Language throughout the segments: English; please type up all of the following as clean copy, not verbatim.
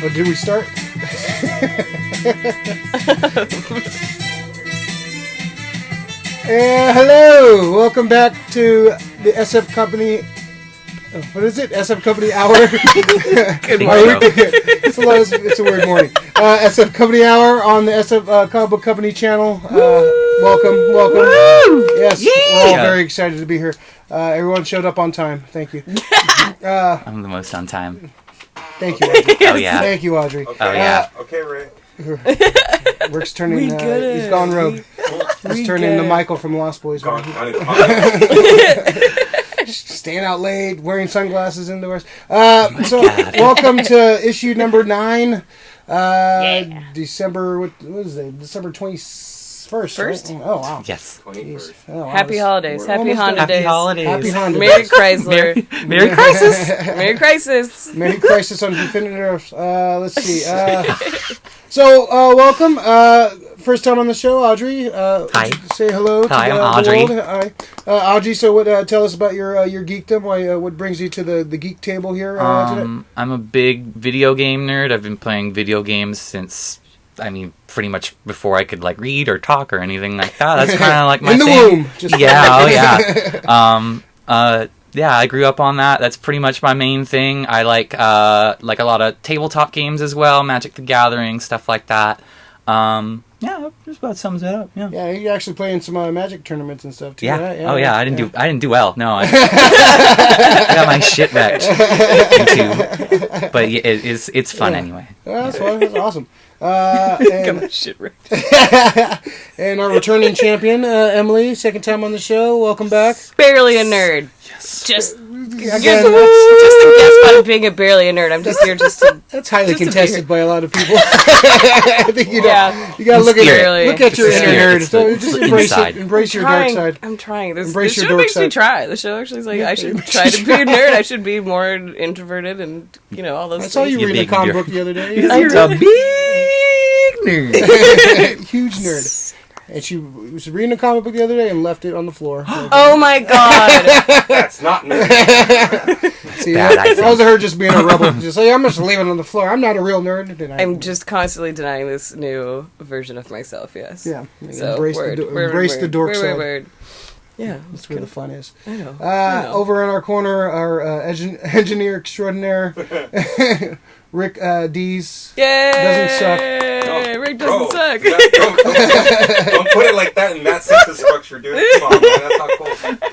But did we start? Hello! Welcome back to the SF Company... what is it? SF Company Hour? Good morning. It's a weird morning. SF Company Hour on the SF Comic Book Company channel. Welcome. Woo! Yes, Yeah. we're all very excited to be here. Everyone showed up on time. Thank you. I'm the most on time. Thank you, Audrey. Oh, yeah. Thank you, Audrey. Okay. Oh, yeah. Okay, Ray. Rick's turning... he's gone rogue. He's turning into Michael from Lost Boys. Staying out late, wearing sunglasses indoors. Welcome to issue number 9. December, what is it? December 21st. First? Right? Oh, wow. Yes. 21st. Oh, wow. Happy holidays. Happy Honda days. Happy holidays. Happy Honda Merry days. Chrysler. Merry Crisis. Merry Crisis. Merry Crisis on Definitive. Let's see. So, welcome. First time on the show, Audrey. Hi. Say hello. Hi, to I'm the Audrey. world. Hi. Audrey, so tell us about your geekdom. What brings you to the geek table here today? I'm a big video game nerd. I've been playing video games since, pretty much before I could read or talk or anything like that. That's kind of like my in the thing. womb. Just Yeah, I grew up on that. That's pretty much my main thing. I like a lot of tabletop games as well, Magic the Gathering, stuff like that. Yeah, just about sums it up. Yeah. Yeah, you're actually playing some Magic tournaments and stuff too. Yeah. Right? Oh yeah, I didn't do well. No, I got my shit wrecked. But it's fun anyway. Yeah, that's fun. That's awesome. Got my shit right. And our returning champion, Emily, second time on the show. Welcome back. Barely a nerd. Yes. Just Again, just a guess about being a barely a nerd. I'm just here just to... that's highly just to be contested here. by a lot of people. I think you gotta look at your It's inner nerd. the- So it's just the embrace inside. it. Embrace your dark side. I'm trying. This Embrace your show dork makes me side. try. The show actually is I should try to be a nerd. I should be more introverted and, all those I saw you You're reading a big comic nerd. book the other day. You're a big nerd. Huge nerd. And she was reading a comic book the other day and left it on the floor. Oh my god. That's not nerd. See, bad, I that was her just being a rebel. Just like, I'm just leaving it on the floor. I'm not a real nerd. I'm just constantly denying this new version of myself, yes. Yeah. So, Embrace the dork side. Word. Yeah. That's where the fun is. I know. Over in our corner, our engineer extraordinaire, Rick Dees. Yay! Doesn't suck. Rick doesn't suck. Don't put it like that in that sentence structure, dude. Come on, man. That's not cool.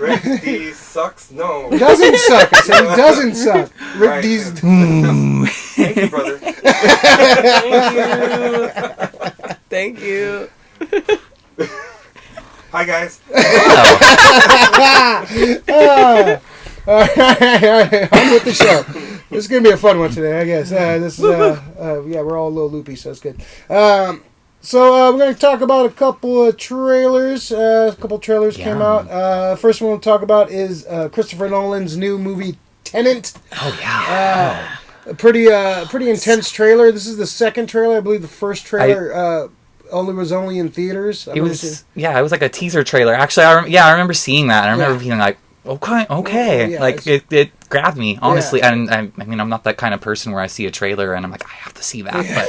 Rick D sucks? No. Doesn't suck. I said he doesn't suck. Rick Right. Dees. Thank you, brother. Thank you. Hi, guys. All right. On with the show. This is going to be a fun one today, I guess. We're all a little loopy, so it's good. We're going to talk about a couple of trailers. A couple of trailers came out. First one we'll talk about is Christopher Nolan's new movie, Tenet. Oh yeah. A pretty intense trailer. This is the second trailer. I believe the first trailer was only in theaters. It was like a teaser trailer. Actually, I remember seeing that. I remember being like, okay. Yeah, it grabbed me, honestly. Yeah. And I'm not that kind of person where I see a trailer and I'm like, I have to see that. But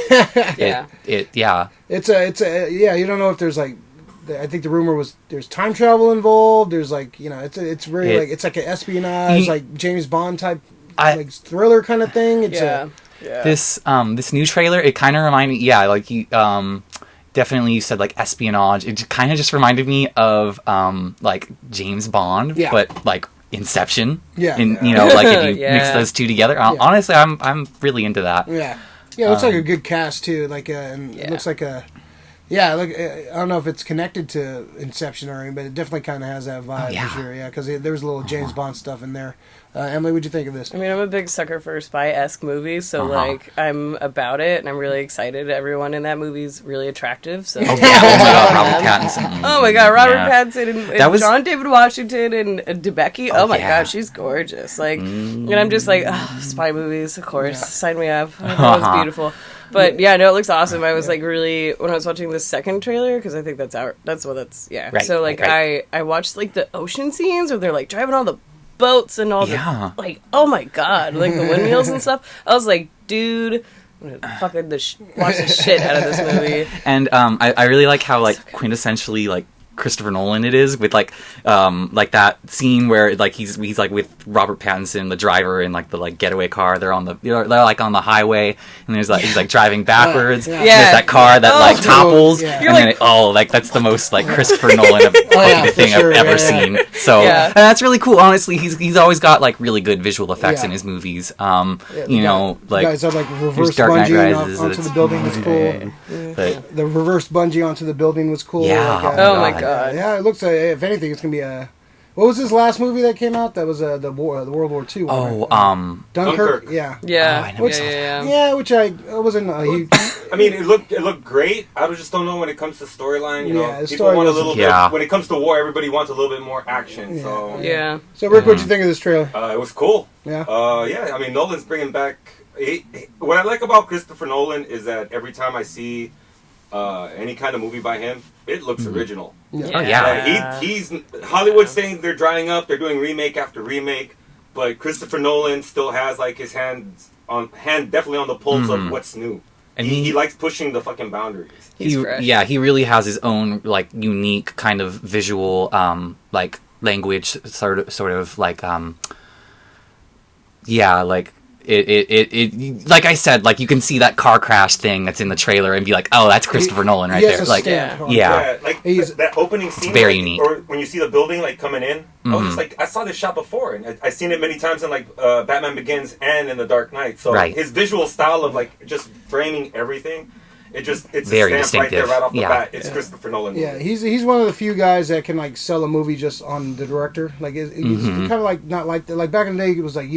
It's you don't know if there's I think the rumor was there's time travel involved. There's it's very it's like an espionage, like James Bond type thriller kind of thing. It's This new trailer, it kind of reminded me, definitely you said espionage. It kind of just reminded me of James Bond, but Inception. Yeah. And if you mix those two together, honestly, I'm really into that. Yeah. Yeah, it looks like a good cast too. It looks like a. Yeah, I don't know if it's connected to Inception or anything, but it definitely kind of has that vibe for sure. Yeah, because there's a little James Bond stuff in there. Emily, what'd you think of this? I'm a big sucker for spy-esque movies, so I'm about it, and I'm really excited. Everyone in that movie's really attractive. So Robert Pattinson. Oh my god, Robert Pattinson and John David Washington and DeBecky. Oh my god, she's gorgeous. And I'm just spy movies, of course. Sign me up. That was beautiful. But it looks awesome. I was really, when I was watching the second trailer, because I think that's Right, so I watched the ocean scenes where they're driving all the boats and all the oh my god, the windmills and stuff. I was like, dude, fucking watch the shit out of this movie. And I really like how like quintessentially like Christopher Nolan it is, with like that scene where like he's like with Robert Pattinson, the driver, in like the like getaway car. They're on the they're like on the highway, and there's like he's like driving backwards. Yeah. And there's that car that like topples, yeah. and then like that's the most like Christopher Nolan thing sure, I've ever seen. So and that's really cool. Honestly, he's always got like really good visual effects in his movies. You know, like guys have like reverse Dark Knight bungee Rises, onto the building was cool. But The reverse bungee onto the building was cool. Yeah. Like, Oh my god. yeah, it looks like, if anything, it's gonna be a. What was his last movie that came out? That was the World War II one. oh right? Dunkirk. Dunkirk. Yeah. Yeah. Oh, I never saw Yeah, which I wasn't. I mean, it looked great. I just don't know when it comes to storyline. You know, the people story want a was- little bit. When it comes to war, everybody wants a little bit more action. So Yeah. So Rick, what'd you think of this trailer? it was cool. Yeah. Yeah. I mean, Nolan's bringing back. What I like about Christopher Nolan is that every time I see any kind of movie by him, it looks original. Yeah. Oh, yeah. He's Hollywood's saying they're drying up. They're doing remake after remake, but Christopher Nolan still has like his hand definitely on the pulse of what's new. And he likes pushing the fucking boundaries. He's fresh. Yeah, he really has his own like unique kind of visual like language sort of like yeah, like it like I said, like you can see that car crash thing that's in the trailer and be like, oh, that's Christopher Nolan right there. Like Yeah, like that opening scene, very like, unique. or when you see the building like coming in, I was just like, I saw this shot before, and I've seen it many times in like Batman Begins and in The Dark Knight. So his visual style of like just framing everything, it's very a stamp distinctive. right there, right off the bat. It's Christopher Nolan. Yeah, he's one of the few guys that can like sell a movie just on the director. Like he's kind of like not like like back in the day it was like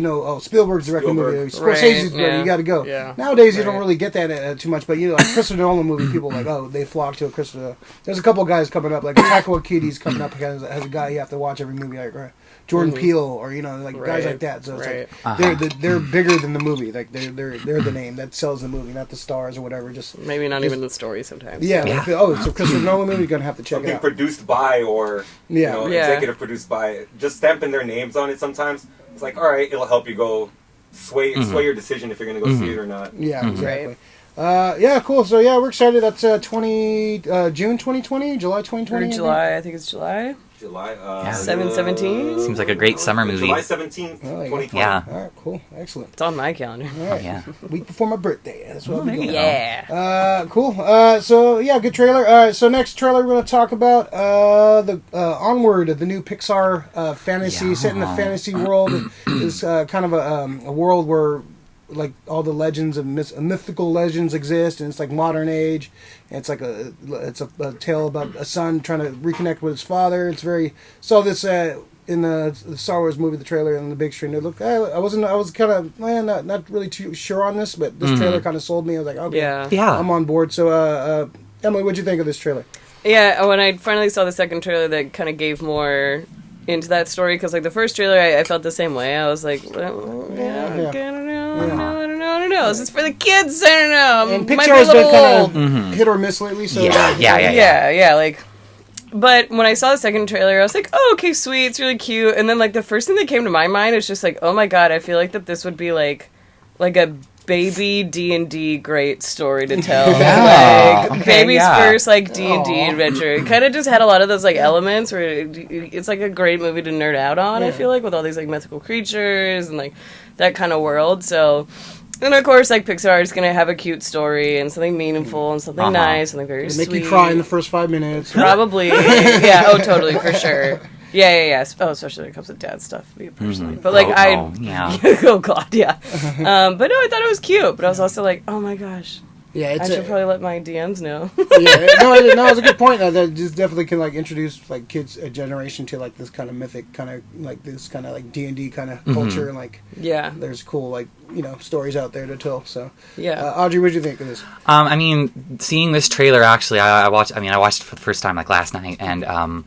Spielberg's directing a movie, Scorsese's directing, you got to go. Yeah. Nowadays you don't really get that too much, but like Christopher Nolan movie, people like they flock to a Christopher. There's a couple of guys coming up like Taika Waititi's coming up as a guy you have to watch every movie like Jordan Peele or like guys like that. So it's like they're bigger than the movie. Like they're the name that sells the movie, not the stars or whatever. Just maybe not even the story sometimes. Yeah. Like, it's a Christopher Nolan movie. You're gonna have to check Something it out. produced by or executive produced by. Just stamping their names on it sometimes. It's like, all right, it'll help you go sway your decision if you're gonna go see it or not. Yeah, exactly. Yeah, cool. So yeah, we're excited. That's June 2020, July 2020. Or July, I think it's July. July 7/17. Seems like a great summer movie. July 17th, 2020. Yeah. All right, cool, excellent. It's on my calendar. All right. Yeah. Week before my birthday. That's what I'll be doing. Yeah. Cool. So yeah, good trailer. All right, so next trailer we're going to talk about the Onward, the new Pixar fantasy set in the fantasy world. Is kind of a world where like all the legends of mythical legends exist, and it's like modern age. And it's like a tale about a son trying to reconnect with his father. It's very this in the Star Wars movie, the trailer and the big screen. It looked I was kind of not really too sure on this, but this trailer kind of sold me. I was like, okay, yeah, I'm on board. So Emily, what'd you think of this trailer? Yeah, when I finally saw the second trailer, that kind of gave more into that story, because like the first trailer, I felt the same way. I was like, I don't know. Is this for the kids? I don't know. And Pixar's been kind of hit or miss lately. So yeah. Like, but when I saw the second trailer, I was like, oh, okay, sweet, it's really cute. And then like the first thing that came to my mind is just like, oh my god, I feel like that this would be like a baby D&D great story to tell. Baby's first like D&D adventure. It kind of just had a lot of those like elements where it's like a great movie to nerd out on. I feel like, with all these like mythical creatures and like that kind of world. So, and of course, like Pixar is gonna have a cute story and something meaningful and something nice, something very sweet. Make you cry in the first 5 minutes. Probably. Yeah. Oh, totally, for sure. Yeah. Oh, especially when it comes to dad stuff, me personally. But like, oh god, yeah. But no, I thought it was cute. But I was also like, oh my gosh. Yeah, I should probably let my DMs know. No, it's a good point. That just definitely can like introduce like kids, a generation to like this kind of mythic, kind of like this kind of like D&D kind of culture, and like there's cool like stories out there to tell. So Audrey, what did you think of this? I mean, seeing this trailer, actually, I watched it for the first time like last night, and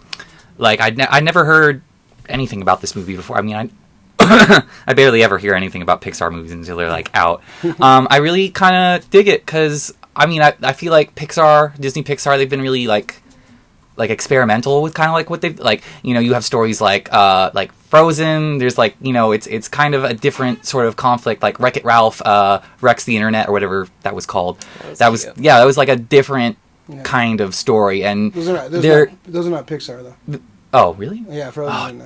like I'd never heard anything about this movie before. I mean, I barely ever hear anything about Pixar movies until they're like out. I really kind of dig it because I mean I feel like Disney Pixar, they've been really like like experimental with kind of like what they like. You have stories like Frozen. There's like it's kind of a different sort of conflict. Like Wreck-It Ralph, Wrecks the Internet or whatever that was called. That was like a different kind of story. And those are not Pixar though. Oh, really? Yeah, Frozen.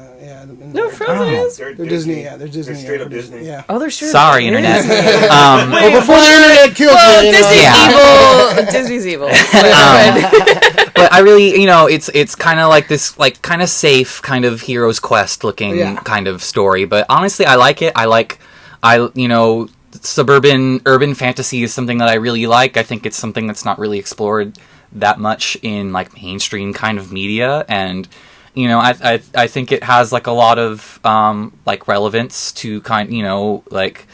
No, Frozen is. They're Disney. Yeah, they're Disney. They're straight up Disney. Yeah. Oh, they're straight. Sorry, internet. Before the internet kills Disney's evil. Disney's evil. But I really, it's kind of like this, like kind of safe, kind of hero's quest looking kind of story. But honestly, I like it. Suburban urban fantasy is something that I really like. I think it's something that's not really explored that much in like mainstream kind of media, and I think it has like a lot of like relevance to like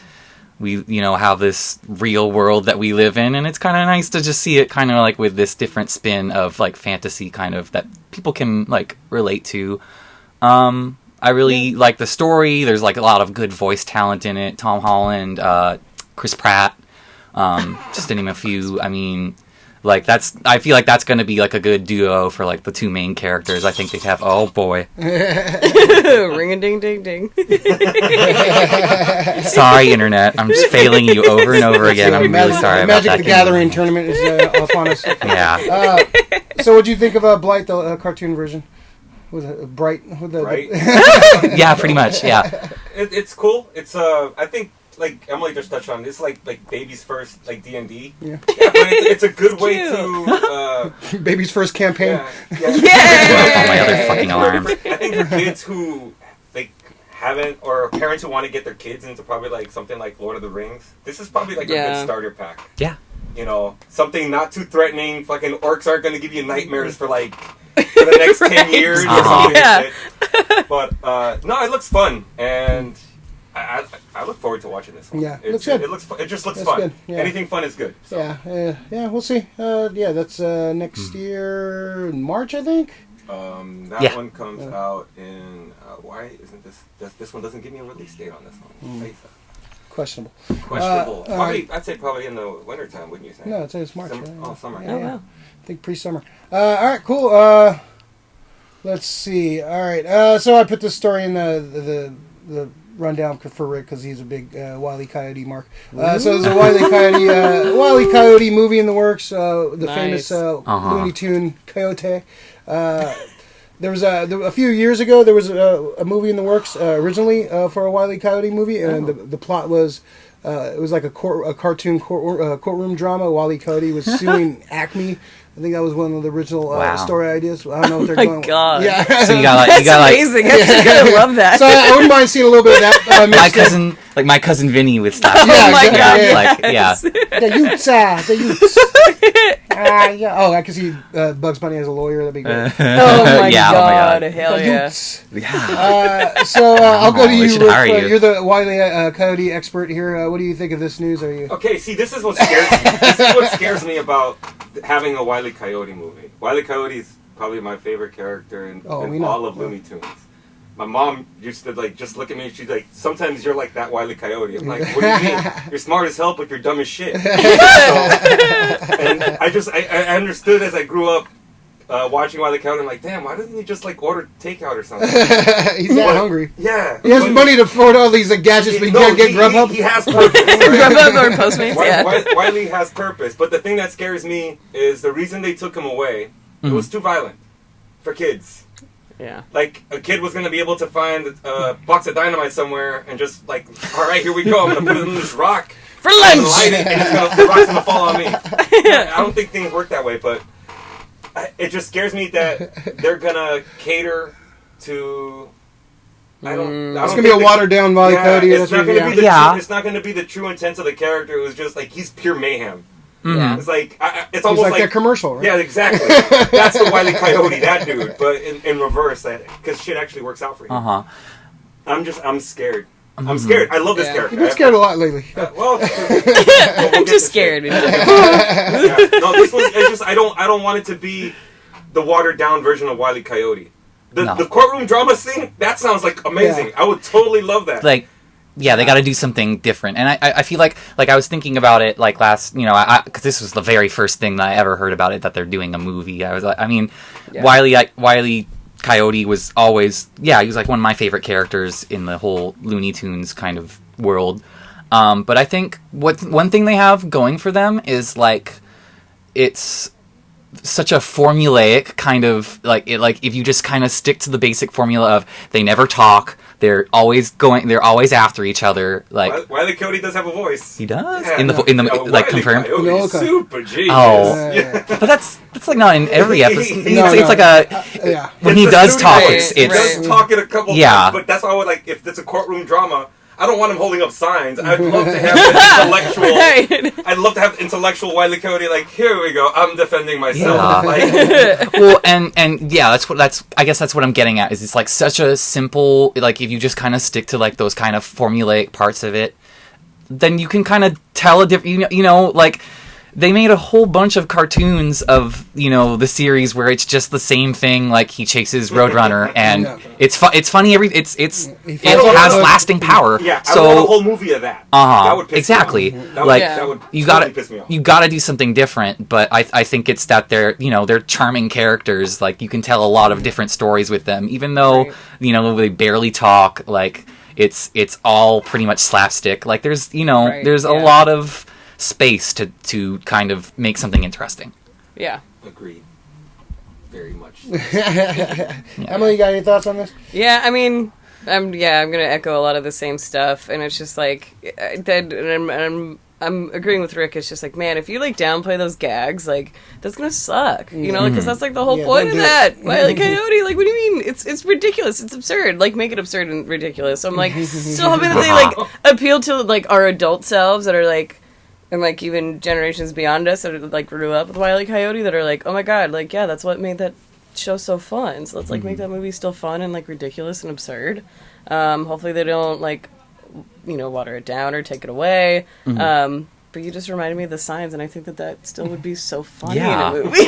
we have this real world that we live in, and it's kind of nice to just see it kind of like with this different spin of like fantasy kind of that people can like relate to. I really like the story. There's like a lot of good voice talent in it. Tom Holland, Chris Pratt, just to name a few. I mean, like I feel like that's going to be like a good duo for like the two main characters. I think they have. Oh boy, ring a ding ding ding. Sorry, internet. I'm just failing you over and over again. I'm really sorry about that. Magic the Gathering tournament is upon us. Yeah. So, what do you think of Blight, the cartoon version? Was it Bright? Right. Yeah, pretty much. Yeah. It's cool. It's I think. Like Emily just touched on, it's like baby's first like D&D. Yeah, but it's a good way to baby's first campaign. Oh, my other fucking alarm. I think for kids who like haven't, or parents who want to get their kids into probably like something like Lord of the Rings, this is probably like a good starter pack. Yeah, something not too threatening. Fucking orcs aren't going to give you nightmares for the next 10 years. Or something like that. But no, it looks fun, and I look forward to watching this one. Yeah, it looks good. It just looks fun. Good. Yeah. Anything fun is good. So. Yeah, we'll see. That's next year in March, I think. That one comes out in. Why isn't this one doesn't give me a release date on this one? Questionable. Probably, I'd say probably in the wintertime, wouldn't you say? No, I'd say it's March. Summer. Yeah. I think pre-summer. All right, cool. Let's see. All right. So I put this story in the rundown for Rick because he's a big Wile E. Coyote mark. So there's a Wile E. Coyote movie in the works. The famous Looney Tune Coyote. There was a few years ago. There was a movie in the works originally for a Wile E. Coyote movie, and the plot was it was like a cartoon courtroom drama. Wile E. Coyote was suing Acme. I think that was one of the original story ideas. I don't know what they're going. Oh my god! Yeah, so you got amazing. I'm gonna love that. So I wouldn't mind seeing a little bit of that. my cousin Vinny with stuff. Oh my god! The Utes. Oh, I can see Bugs Bunny as a lawyer. That'd be great. Oh my god! Hell yeah! So I'll go to you. You're the Wile E. Coyote expert here. What do you think of this news? Are you okay? See, this is what scares me. This is what scares me about having a Wile E. Coyote movie. Wile E. Coyote is probably my favorite character in all of Looney Tunes. My mom used to just look at me and she's like, sometimes you're like that Wile E. Coyote. I'm like, what do you mean? You're smart as hell, but you're dumb as shit. And I understood as I grew up watching Wile E. Coyote. I'm like, damn, why doesn't he just order takeout or something? He's not hungry. Yeah. He has money to afford all these gadgets, but he can't get Grubhub. He has purpose. Grubhub or Postmates, Wile E. has purpose. But the thing that scares me is the reason they took him away, it was too violent for kids. Yeah. Like, a kid was going to be able to find a box of dynamite somewhere and just, all right, here we go. I'm going to put it in this rock. For lunch! And light it, and the rock's going to fall on me. I don't think things work that way, but it just scares me that they're going to cater to... It's going to be a watered-down Wile E. Coyote. It's not going to be the true intent of the character. It was just, he's pure mayhem. Yeah. It's it's almost like that commercial, right? Yeah, exactly. That's the Wile E. Coyote, that dude. But in reverse, because shit actually works out for him. I'm scared. I'm scared. I love this character. You've been scared a lot lately. I'm just scared. No, this one. It's just I don't want it to be the watered down version of Wile E. Coyote. The courtroom drama scene, that sounds amazing. I would totally love that. they got to do something different. And I feel like I was thinking about it like last, because this was the very first thing that I ever heard about it, that they're doing a movie. I was like, Wile E. Coyote was always, he was like one of my favorite characters in the whole Looney Tunes kind of world. But I think one thing they have going for them is like, it's such a formulaic kind of if you just kind of stick to the basic formula of they never talk, they're always after each other. Like Wile E. Coyote does have a voice. He does confirmed. Super genius. But that's like not in every episode. It's like when he does talk, he does talk in a couple times, but that's why I would like if it's a courtroom drama. I don't want him holding up signs. I'd love to have intellectual. I'd love to have intellectual Wile E. Coyote. Like, here we go. I'm defending myself. Well, and I guess that's what I'm getting at. Is it's like such a simple. Like, if you just kind of stick to like those kind of formulaic parts of it, then you can kind of tell a different. Like. They made a whole bunch of cartoons of, the series where it's just the same thing, like he chases Roadrunner, and it's funny. It has lasting power. Yeah, so I want a whole movie of that. That would piss exactly. me off. That would you totally piss me off. You gotta do something different. But I think it's that they're charming characters. Like you can tell a lot of different stories with them, even though they barely talk. Like it's all pretty much slapstick. Like there's a lot of space to kind of make something interesting. Yeah. Agreed. Very much. Emily, you got any thoughts on this? Yeah, I mean, I'm gonna echo a lot of the same stuff, and it's just like I'm agreeing with Rick. It's just like, man, if you like downplay those gags, like that's gonna suck, because that's like the whole point of that. Wile E. Coyote, like, what do you mean? It's ridiculous. It's absurd. Like, make it absurd and ridiculous. So I'm like, still hoping that they like appeal to like our adult selves that are like. And, like, even generations beyond us that, like, grew up with Wile E. Coyote that are like, oh, my God, like, yeah, that's what made that show so fun. So let's, like, make that movie still fun and, like, ridiculous and absurd. Hopefully they don't, like, water it down or take it away. But you just reminded me of the signs, and I think that still would be so funny in a movie.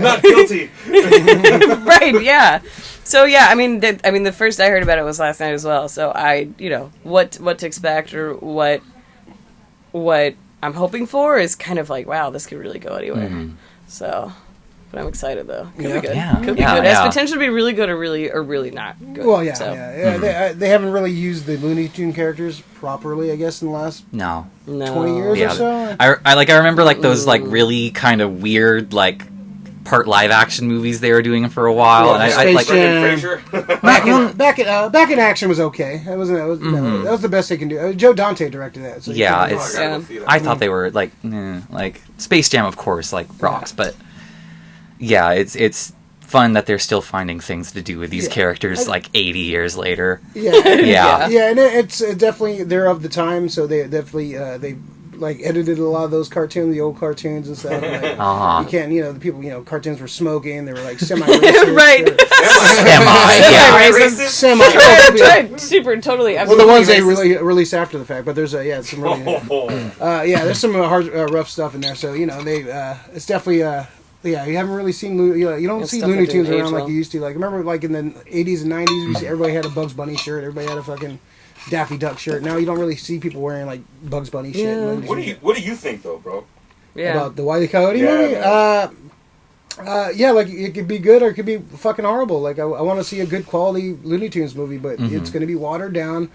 Not guilty. Right, yeah. So, yeah, I mean, the first I heard about it was last night as well. So I, what to expect or what I'm hoping for is kind of like, wow, this could really go anywhere. So, but I'm excited though. Could be good. Yeah. Could be good. It has potential to be really good or really not good. Well, They haven't really used the Looney Tune characters properly, I guess, in the last 20 years or so. I remember like those like really kind of weird like part live action movies they were doing for a while, and I like Back in Action was okay. That was the best they can do. Joe Dante directed that. So I thought they were like Space Jam, of course, like rocks, but it's fun that they're still finding things to do with these characters like 80 years later. And it's definitely they're of the time, so they definitely they like edited a lot of those cartoons, the old cartoons and stuff. Like, you can't, the people, cartoons were smoking. They were like semi-racist. Right. Semi. Super, totally. Well, the ones they released after the fact, but there's some really, there's some hard, rough stuff in there. So they, it's definitely. You haven't really seen you don't see Looney Tunes around like you used to. Like remember, like in the 80s and 90s, everybody had a Bugs Bunny shirt. Everybody had a fucking Daffy Duck shirt. Now you don't really see people wearing like Bugs Bunny shit. What do you think though, bro? About the Wile E. Coyote movie? Like it could be good or it could be fucking horrible. Like I want to see a good quality Looney Tunes movie, but it's going to be watered down.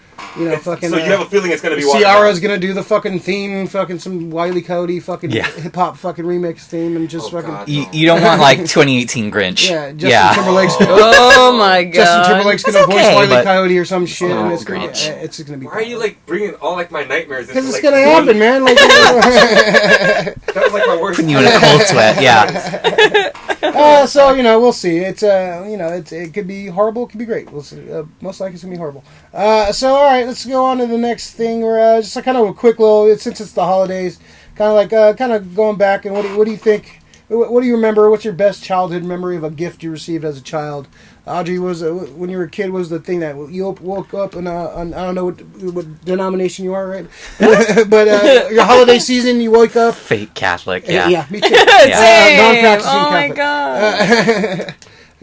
Fucking. So you have a feeling it's going to be watered Ciara's going to do the fucking theme, fucking some Wile E. Coyote fucking hip hop fucking remix theme, and just fucking. God, you don't want like 2018 Grinch. Justin Timberlake's. Oh my God. Justin Timberlake's going to voice Wile E. Coyote or some shit, and it's going to be. Why are you like bringing all like my nightmares? Because it's going to happen, man. Like that was like my worst. Putting you in a cold sweat. Yeah. So we'll see. It's it could be horrible. It could be great. We'll see. Most likely it's gonna be horrible. So all right, let's go on to the next thing. We're just kind of a quick little. Since it's the holidays, kind of going back. And what do you think? What do you remember? What's your best childhood memory of a gift you received as a child? Audrey, when you were a kid, was the thing that you woke up and I don't know what denomination you are, right? But your holiday season, you woke up. Fake Catholic, yeah, me too. Non-practicing Catholic. My God.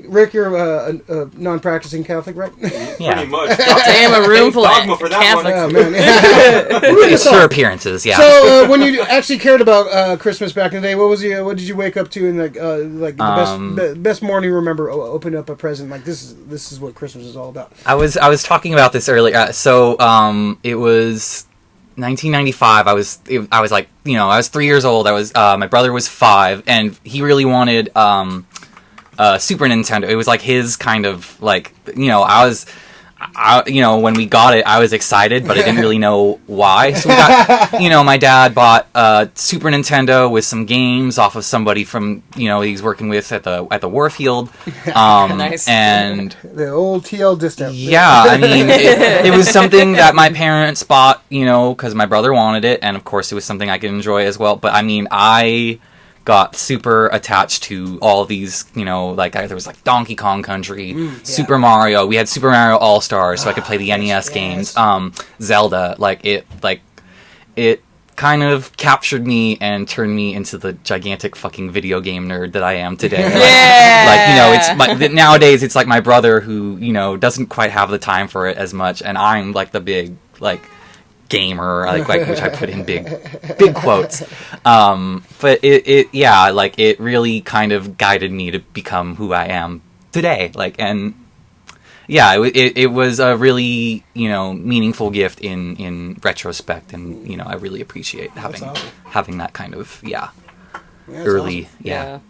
Rick, you're a non-practicing Catholic, right? Yeah. Pretty much. Damn, a room full of Catholics. Oh, man. It's for appearances, yeah. So, when you actually cared about Christmas back in the day, what did you wake up to in the best morning you remember opening up a present? Like, this is what Christmas is all about. I was talking about this earlier. It was 1995. I was like, I was 3 years old. My brother was 5, and he really wanted Super Nintendo. It was like his kind of like, when we got it, I was excited, but I didn't really know why. So we got, my dad bought Super Nintendo with some games off of somebody from, he's working with at the Warfield. Nice. And the old TL discount. Yeah, I mean, it was something that my parents bought, because my brother wanted it, and of course it was something I could enjoy as well. But I mean, I got super attached to all these, there was like Donkey Kong Country, Super Mario. We had Super Mario All-Stars, so I could play the NES games. Zelda, it kind of captured me and turned me into the gigantic fucking video game nerd that I am today. Nowadays it's like my brother who, doesn't quite have the time for it as much, and I'm like the big, gamer, which I put in big quotes. But it really kind of guided me to become who I am today. It was a really, meaningful gift in retrospect, and I really appreciate having that kind of early awesome. Yeah.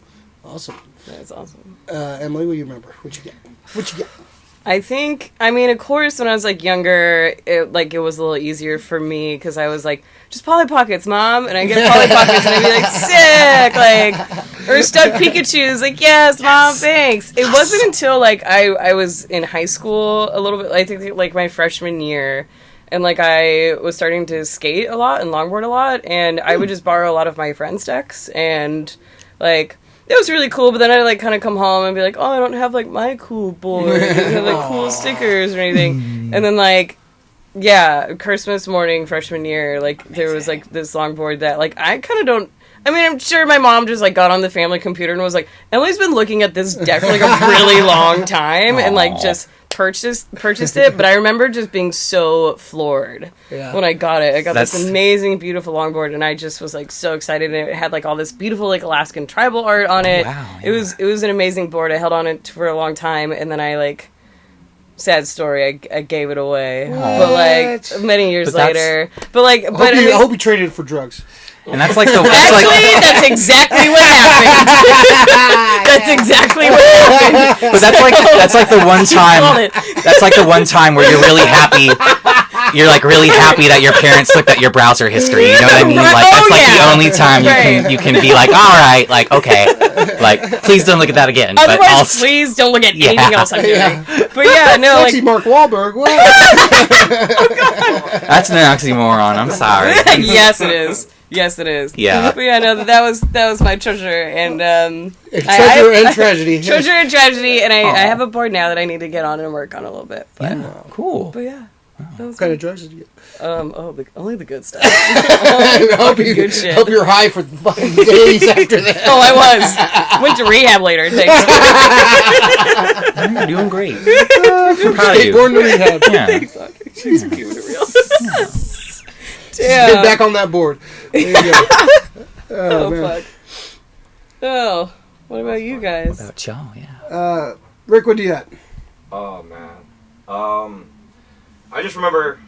Awesome. That's awesome. Emily, what do you remember? What'd you get? I think, of course, when I was, younger, it was a little easier for me, because I was like, just Polly Pockets, Mom, and I get Polly Pockets, and I'd be sick, or stuffed Pikachus, yes, Mom, thanks. It wasn't until, I was in high school a little bit, I think, my freshman year, and, I was starting to skate a lot and longboard a lot, and I would just borrow a lot of my friends' decks, and, it was really cool, but then I'd, kind of come home and be like, oh, I don't have, my cool board. I don't have, cool stickers or anything. And then, Christmas morning, freshman year, there was, this longboard that, I kind of don't... I'm sure my mom just, got on the family computer and was like, Emily's been looking at this deck for, a really long time, and, just purchased it, but I remember just being so floored when I got it. I got this amazing, beautiful longboard, and I just was, so excited, and it had, all this beautiful, Alaskan tribal art on it. Wow, yeah. It was an amazing board. I held on it for a long time, and then I, sad story, I gave it away. What? But, many years later. I hope you traded it for drugs. And that's like the... that's exactly what happened. That's exactly what happened. But that's like the one time... That's like the one time where you're really happy... You're really happy that your parents looked at your browser history. You know what I mean? That's the only time you can be all right, okay. Please don't look at that again. Otherwise, please don't look at anything else I'm doing. But Sexy Mark Wahlberg. What? Oh, God. That's an oxymoron. I'm sorry. Yes, it is. Yes, it is. Yeah. But that was my treasure, and treasure and tragedy. Treasure and tragedy, and I have a board now that I need to get on and work on a little bit. But, cool. But yeah. What kind of drugs did you get? Only the good stuff. Hope you're high for fucking days after that. Oh, I was. Went to rehab later. Thanks. You're doing great. I'm proud of you. Born to rehab. Yeah. Thanks, Audrey. She's keeping it real. Damn. Get back on that board. There you go. Oh, fuck. Oh, what about you guys? What about y'all? Yeah. Rick, what do you got? Oh, man. I just remember,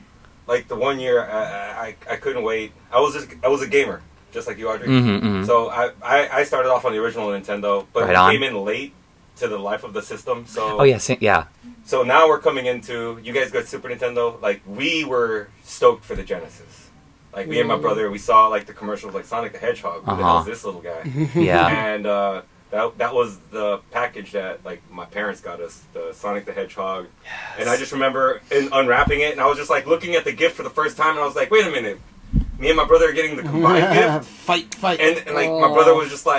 the one year I couldn't wait. I was a gamer, just like you, Audrey. Mm-hmm, mm-hmm. So I started off on the original Nintendo, but came in late to the life of the system. So yeah. So now we're coming into, you guys got Super Nintendo. We were stoked for the Genesis. Me and my brother, we saw the commercials Sonic the Hedgehog. Who the hell's this little guy? Yeah. And that was the package that my parents got us, the Sonic the Hedgehog. Yes. And I just remember unwrapping it, and I was just looking at the gift for the first time, and I was like, wait a minute, me and my brother are getting the combined gift. Fight. And my brother was just all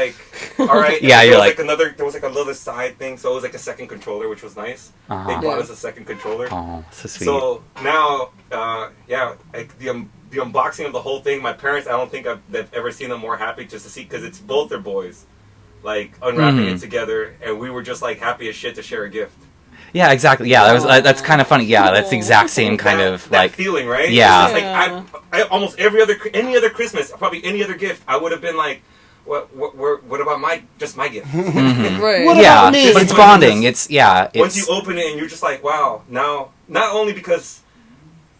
right. Yeah, you're there was a little side thing, so it was a second controller, which was nice. Uh-huh. They bought us a second controller. Oh, so sweet. So now, the unboxing of the whole thing, my parents, I don't think they've ever seen them more happy just to see, because it's both their boys. like unwrapping it together, and we were just like happy as shit to share a gift. Yeah, exactly. Yeah, that's kind of funny. Yeah, that's the exact same kind of like that feeling, right? Yeah. It's just like I almost any other Christmas, probably any other gift, I would have been like, what about my gift? Mm-hmm. Right. What yeah, about me? but it's bonding. It's once you open it and you're just like, wow. Now, not only because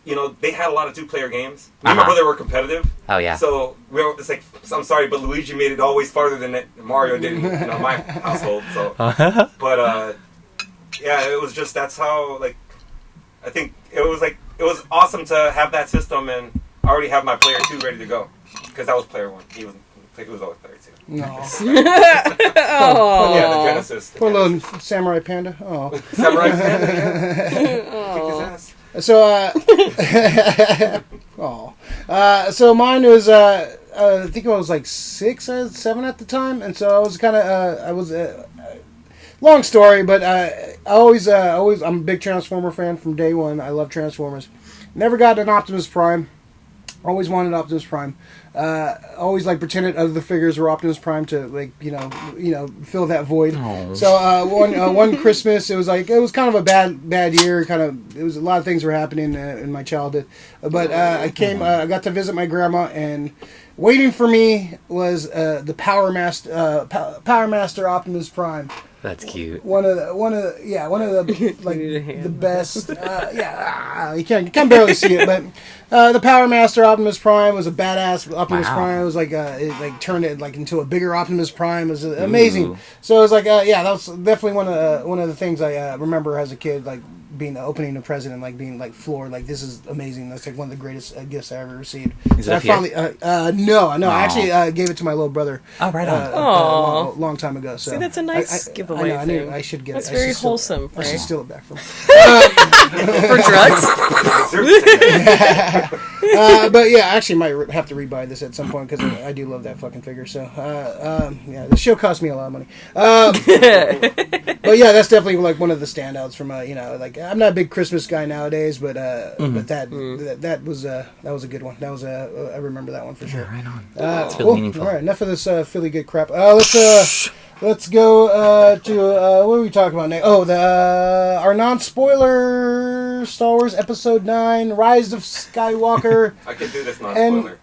they had a lot of 2-player games. Me and my brother were competitive. Oh yeah. So it's like, I'm sorry, but Luigi made it always farther than Mario did in my household. So, but yeah, it was just that's how I think it was awesome to have that system and already have my player 2 ready to go because that was player 1. He was always player 2. No. Oh. Yeah, the Genesis. Poor little samurai panda. Oh. Samurai panda. Yeah. Kick his ass. So, so mine was, I think I was like 6, 7 at the time, and so I was kind of, long story, but I'm a big Transformer fan from day one. I love Transformers. Never got an Optimus Prime. Always wanted Optimus Prime. Always pretended other figures were Optimus Prime to fill that void. Oh. So one Christmas, it was kind of a bad year. It was a lot of things were happening in my childhood, but I got to visit my grandma, and waiting for me was the Power Master Optimus Prime. That's cute. One of the the best. You can barely see it, but the Power Master Optimus Prime was a badass Optimus Prime. It was it turned it into a bigger Optimus Prime. It was amazing. Ooh. So it was that was definitely one of the things I remember as a kid, being opening a present and being floored, this is amazing. That's one of the greatest gifts I ever received. Is it I finally no, I actually gave it to my little brother. Oh, right on. A long time ago. So see, that's a nice giveaway. I should get that's it. That's very wholesome. I should steal it back from him. For drugs. But yeah, I actually might have to rebuy this at some point because I do love that fucking figure. So yeah, the show cost me a lot of money. But yeah, that's definitely one of the standouts from I'm not a big Christmas guy nowadays, but that was a good one. That was I remember that one for sure. Yeah, right on. It's really meaningful. All right, enough of this Philly good crap. Let's go to what are we talking about next? Oh, our non-spoiler Star Wars Episode 9, Rise of Skywalker. I can do this non-spoiler.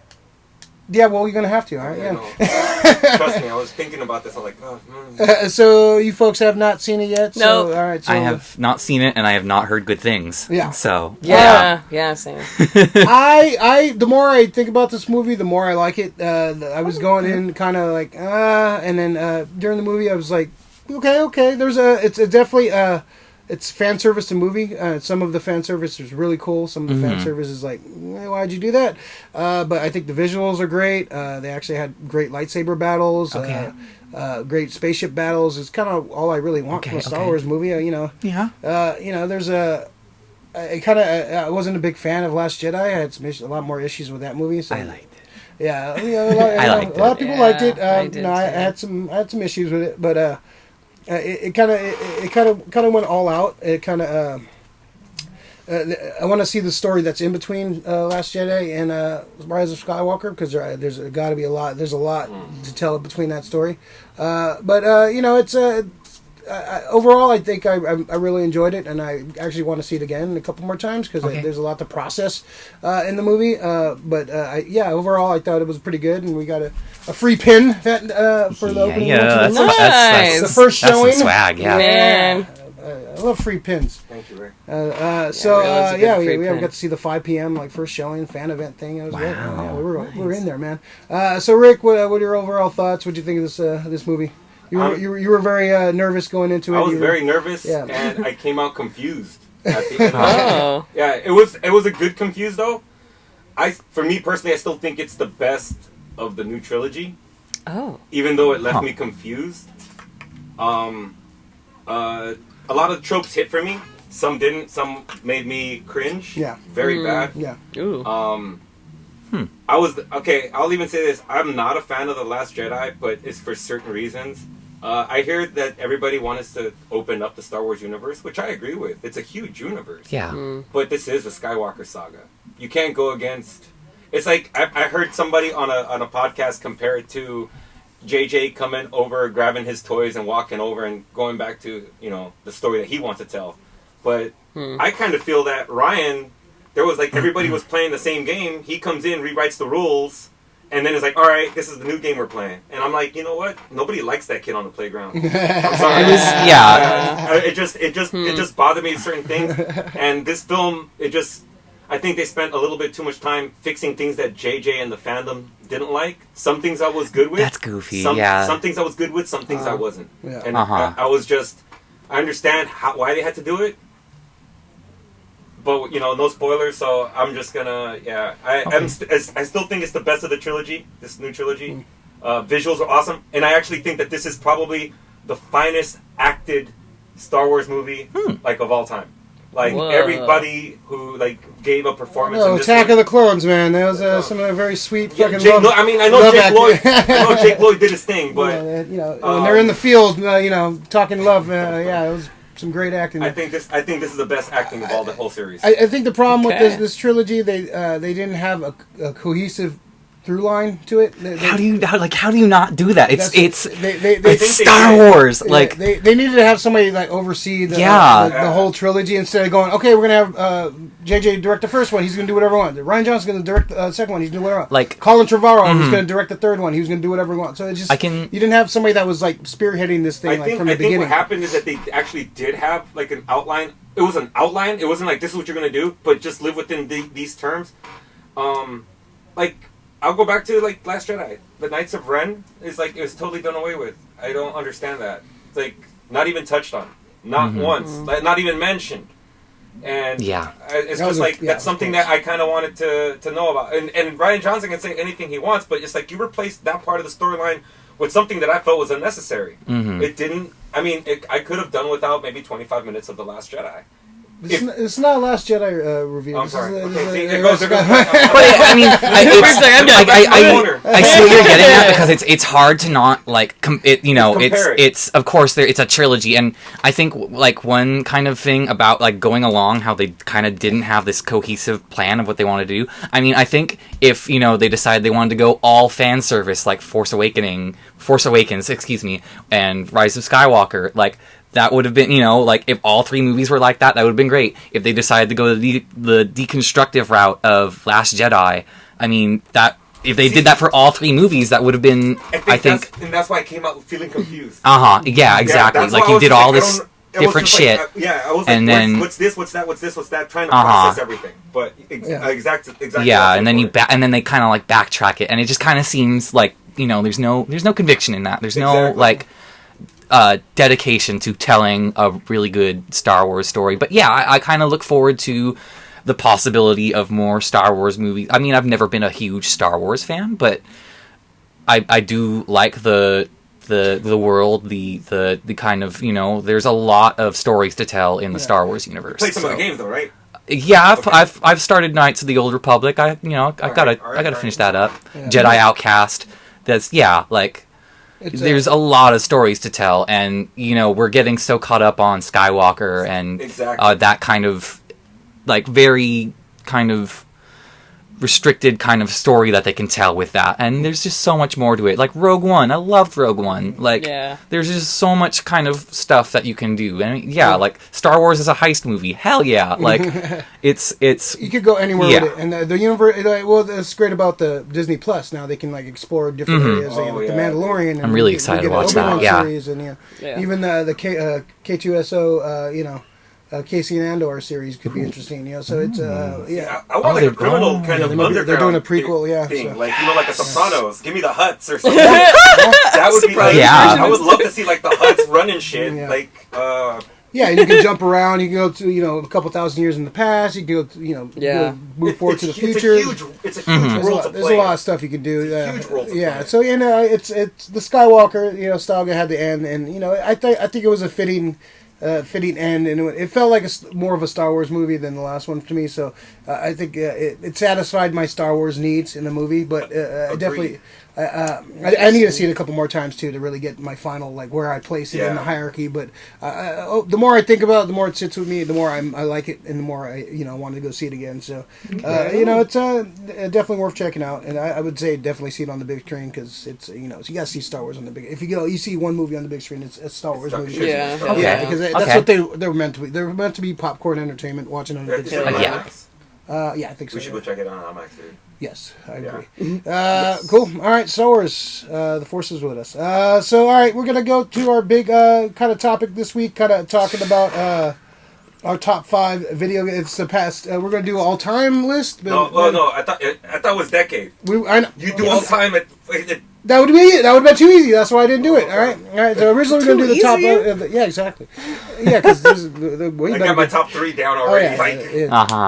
Yeah, well, you're going to have to, all right? Yeah. Trust me, I was thinking about this. I'm like, so you folks have not seen it yet? No. So, all right. So, I have not seen it, and I have not heard good things. Yeah. So. Yeah, same. The more I think about this movie, the more I like it. I was going in kind of and then during the movie, I was like, okay. It's definitely it's fan service to movie. Some of the fan service is really cool. Some of the fan service is why'd you do that? But I think the visuals are great. They actually had great lightsaber battles. Okay. Great spaceship battles. It's kind of all I really want from a Star Wars movie. Yeah. There's I wasn't a big fan of Last Jedi. I had a lot more issues with that movie. So. I liked it. Yeah, a lot of people liked it. I had some issues with it, but it kind of went all out. It kind of I want to see the story that's in between Last Jedi and Rise of Skywalker because there's got to be a lot. There's a lot to tell between that story. But it's overall, I think I really enjoyed it, and I actually want to see it again a couple more times because there's a lot to process in the movie. But overall, I thought it was pretty good, and we got a free pin for the opening. Yeah, that's the first showing. That's some swag, yeah. Man. I love free pins. Thank you, Rick. We got to see the 5 p.m. first showing fan event thing. It was great. Yeah, we were in there, man. So Rick, what are your overall thoughts? What do you think of this movie? You were very nervous going into it. I was very nervous, and I came out confused at the end. Yeah, it was a good confused though. For me personally, I still think it's the best of the new trilogy. Oh. Even though it left me confused. A lot of tropes hit for me. Some didn't. Some made me cringe. Yeah. Very bad. Yeah. Ooh. I'll even say this. I'm not a fan of The Last Jedi, but it's for certain reasons. I hear that everybody wants to open up the Star Wars universe, which I agree with. It's a huge universe. Yeah. But this is the Skywalker saga. You can't go against... It's like, I heard somebody on a podcast compare it to JJ coming over, grabbing his toys and walking over and going back to, the story that he wants to tell. But I kind of feel that Ryan, there was like everybody was playing the same game. He comes in, rewrites the rules, and then it's like, all right, this is the new game we're playing. And I'm like, you know what? Nobody likes that kid on the playground. I'm sorry. It just bothered me certain things. And this film, I think they spent a little bit too much time fixing things that JJ and the fandom didn't like. Some things I was good with. That's goofy. Some things I was good with. Some things I wasn't. Yeah. And I understand why they had to do it. But no spoilers. So I'm just gonna I still think it's the best of the trilogy. This new trilogy. Visuals are awesome, and I actually think that this is probably the finest acted Star Wars movie of all time. Everybody who gave a performance. No, Attack of the Clones, man. That was some of the very sweet fucking. I know Jake Lloyd. I know Jake Lloyd did his thing, but when they're in the field, talking love. It was some great acting. I think this is the best acting of all the whole series. I think the problem with this trilogy, they didn't have a cohesive through line to it. How do you not do that? It's Star Wars. They needed to have somebody oversee the whole trilogy instead of going, okay, we're gonna have JJ direct the first one. He's gonna do whatever he wants. Ryan Johnson's gonna direct the second one. He's gonna do whatever he wants. Colin Trevorrow was gonna direct the third one. He was gonna do whatever he wants. So you didn't have somebody that was spearheading this thing from the beginning. I think what happened is that they actually did have an outline. It was an outline. It wasn't this is what you're gonna do, but just live within these terms. I'll go back to Last Jedi. The Knights of Ren is it was totally done away with. I don't understand that. It's not even touched on, not once, not even mentioned. And it's just that's something that I kind of wanted to know about. And Ryan Johnson can say anything he wants, but it's you replaced that part of the storyline with something that I felt was unnecessary. It didn't. I mean, I could have done without maybe 25 minutes of The Last Jedi. It's not Last Jedi review. I'm sorry. But I mean, I see what you're getting at because it's hard to not it's of course it's a trilogy, and I think one kind of thing about going along how they kind of didn't have this cohesive plan of what they wanted to do. I mean, I think if they decided they wanted to go all fan service Force Awakens, and Rise of Skywalker, that would have been, if all three movies were like that would have been great. If they decided to go the deconstructive route of Last Jedi, I mean, if they did that for all three movies, that would have been, I think... And that's why I came out feeling confused. Yeah, exactly. You did all this different shit. I was and then, what's this, what's that, trying to process everything. But exactly. Yeah, and then and then they kind of backtrack it, and it just kind of seems there's no conviction in that. There's no, dedication to telling a really good Star Wars story. But yeah, I kind of look forward to the possibility of more Star Wars movies. I mean, I've never been a huge Star Wars fan, but I do like the world, the kind of, there's a lot of stories to tell in the Star Wars universe. You played some of the games though, right? Yeah, I've started Knights of the Old Republic. I gotta finish that up. Yeah. Jedi Outcast. That's there's a lot of stories to tell, and we're getting so caught up on Skywalker and that kind of very kind of restricted kind of story that they can tell with that, and there's just so much more to it. Rogue One, I loved Rogue One. There's just so much kind of stuff that you can do. I mean, Star Wars is a heist movie. Hell yeah! It's you could go anywhere with it, and the universe. That's great about the Disney Plus. Now they can explore different areas. The Mandalorian. I'm really excited to watch that. Series and even the K2SO. Casey and Andor series could be interesting, so it's I want a criminal kind of underground. They're doing a prequel, thing, so. Like a Sopranos. Give me the Huts or something. That would be I would love to see the Huts running shit. Yeah, you can jump around. You can go to a couple thousand years in the past. You can go move forward to the future. It's a huge world to play. There's a lot of stuff you can do. It's a huge world to play. So it's the Skywalker saga had to end, and I think it was a fitting end, and it felt like more of a Star Wars movie than the last one to me. So I think it satisfied my Star Wars needs in the movie. But I definitely I need to see it a couple more times too to really get my final where I place it in the hierarchy. But the more I think about it, the more it sits with me, the more I like it, and the more I want to go see it again. So it's definitely worth checking out, and I would say definitely see it on the big screen because it's so you got to see Star Wars on the big. If you see one movie on the big screen, it's a Star Wars movie. Because that's what they were meant to be. They were meant to be popcorn entertainment. Watching on the big screen. I think so. We should go check it out on IMAX. Yes, I agree. Cool. All right, Star Wars. The Force is with us. So, all right, we're going to go to our big kind of topic this week, kind of talking about our top 5 video games. It's the past. We're going to do all-time list. But, no. I thought it was decade. You do all-time at... That would be it. That would have been too easy. That's why I didn't do it. All right. So originally we were going to do the top. Yeah, exactly. Yeah, because I got my top 3 down already.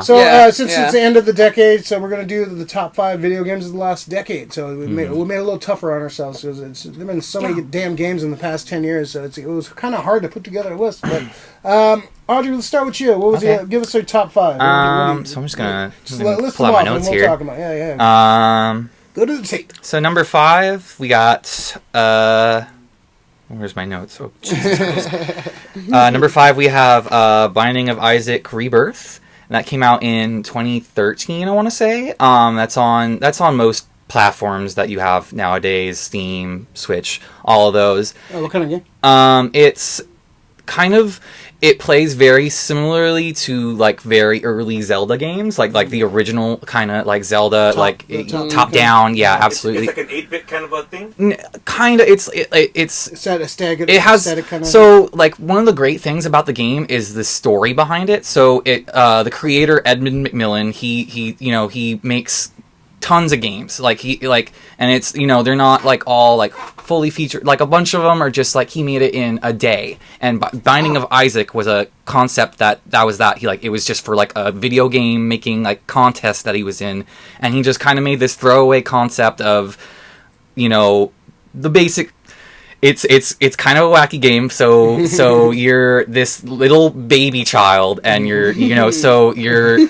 So since it's the end of the decade, so we're going to do the top 5 video games of the last decade. So we made it a little tougher on ourselves because there've been so many damn games in the past 10 years. So it was kind of hard to put together a list. But Audrey, let's start with you. What was give us your top 5? So I'm just gonna pull out my notes here. Talk about. Go to the tape. So number 5, we got where's my notes? Oh, Jesus Christ. Number 5, we have Binding of Isaac Rebirth, and that came out in 2013. I want to say that's on most platforms that you have nowadays: Steam, Switch, all of those. Oh, what kind of game? It's kind of. It plays very similarly to very early Zelda games, like the original kind of Zelda, top down. Yeah, absolutely. It's like an 8-bit kind of a thing. Kind of. It's a staggered. It has kind of so one of the great things about the game is the story behind it. So the creator Edmund McMillan, he makes tons of games and it's they're not all fully featured, a bunch of them are just he made it in a day, and Binding of Isaac was a concept that he it was just for a video game making contest that he was in, and he just kind of made this throwaway concept of the basic. It's kind of a wacky game. So you're this little baby child, and so your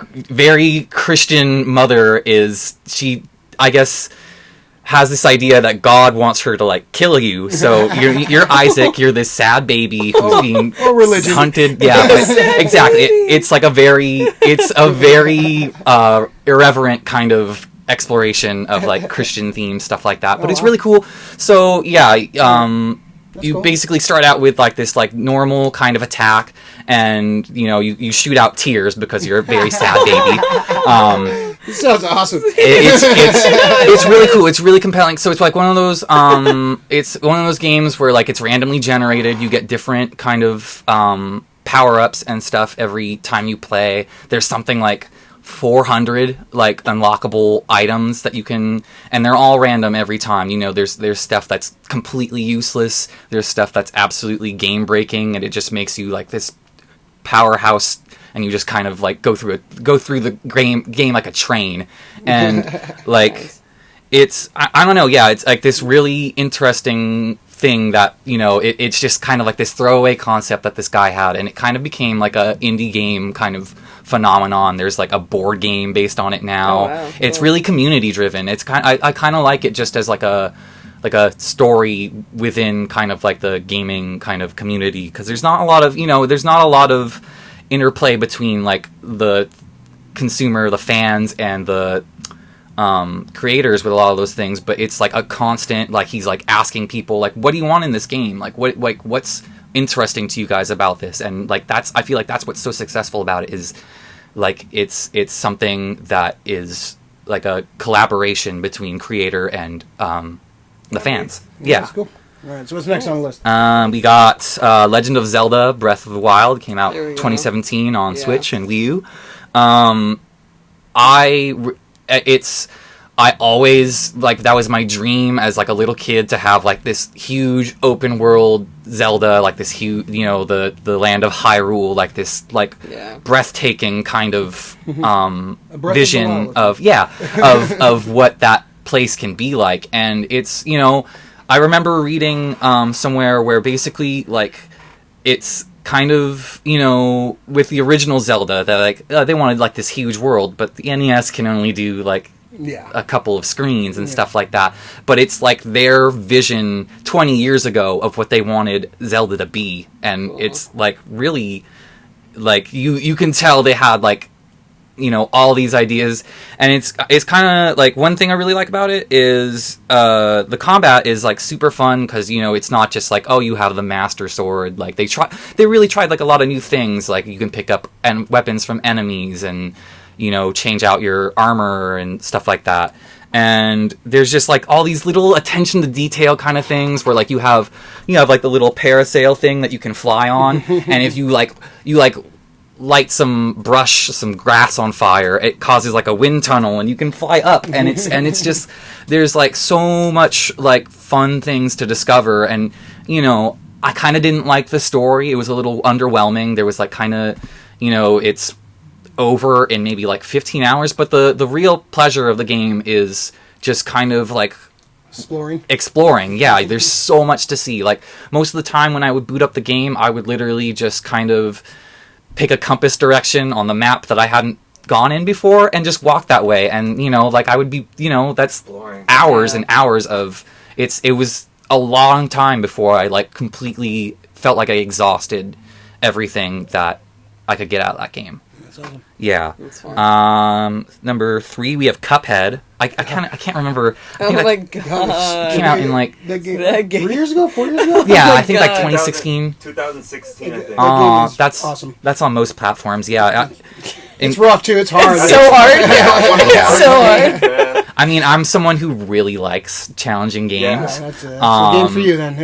very Christian mother I guess has this idea that God wants her to kill you. So you're Isaac. You're this sad baby who's being hunted. Yeah, exactly. It's a very irreverent kind of exploration of Christian themes, stuff like that, but it's really cool. So you basically start out with this normal kind of attack, and you shoot out tears because you're a very sad baby. This sounds awesome. It's really cool. It's really compelling. So it's one of those it's one of those games where it's randomly generated. You get different kind of power-ups and stuff every time you play. There's something 400 unlockable items that you can, and they're all random every time. There's stuff that's completely useless. There's stuff that's absolutely game breaking, and it just makes you this powerhouse, and you just kind of go through the game like a train, and it's I don't know. Yeah, it's this really interesting thing that it's just kind of this throwaway concept that this guy had, and it kind of became a indie game kind of phenomenon. There's a board game based on it now. Oh, wow. It's really community driven. It's I kind of like it just as a story within kind of the gaming kind of community, because there's not a lot of interplay between the consumer, the fans, and the creators with a lot of those things, but it's a constant he's asking people what do you want in this game, what's interesting to you guys about this, and that's I feel that's what's so successful about it is it's something that is a collaboration between creator and the fans. Yeah, that's cool. All right, so what's next on the list? We got Legend of Zelda Breath of the Wild. Came out 2017 on Switch and Wii U. I always that was my dream as a little kid to have this huge open world Zelda, this huge the land of Hyrule, this breathtaking kind of vision of what that place can be like. And it's I remember reading somewhere where basically it's kind of with the original Zelda that they wanted this huge world, but the NES can only do a couple of screens and stuff like that. But it's like their vision 20 years ago of what they wanted Zelda to be, and it's like really like you can tell they had like, you know, all these ideas, and it's kind of like, one thing I really like about it is the combat is like super fun, because, you know, it's not just like, oh, you have the master sword. Like they really tried like a lot of new things, like you can pick up weapons from enemies and, you know, change out your armor and stuff like that. And there's just like all these little attention to detail kind of things where like you have like the little parasail thing that you can fly on, and if you light some grass on fire, it causes like a wind tunnel and you can fly up, and it's just, there's like so much like fun things to discover. And, you know, I kind of didn't like the story. It was a little underwhelming. There was like kind of, you know, it's over in maybe like 15 hours, but the real pleasure of the game is just kind of like exploring. Yeah, there's so much to see. Like most of the time when I would boot up the game, I would literally just kind of pick a compass direction on the map that I hadn't gone in before and just walk that way. And, you know, like I would be, you know, that's exploring. Hours and hours of it was a long time before I like completely felt like I exhausted everything that I could get out of that game. That's awesome. Yeah. Number 3, we have Cuphead. I can't remember. Oh my god! It came out in like that game 3 years ago, 4 years ago. Yeah, I think like 2016. 2016. I think. That's awesome. That's on most platforms. Yeah. It's rough too. It's hard. It's so hard. It's so hard. I mean, I'm someone who really likes challenging games. Yeah, that's a game for you then.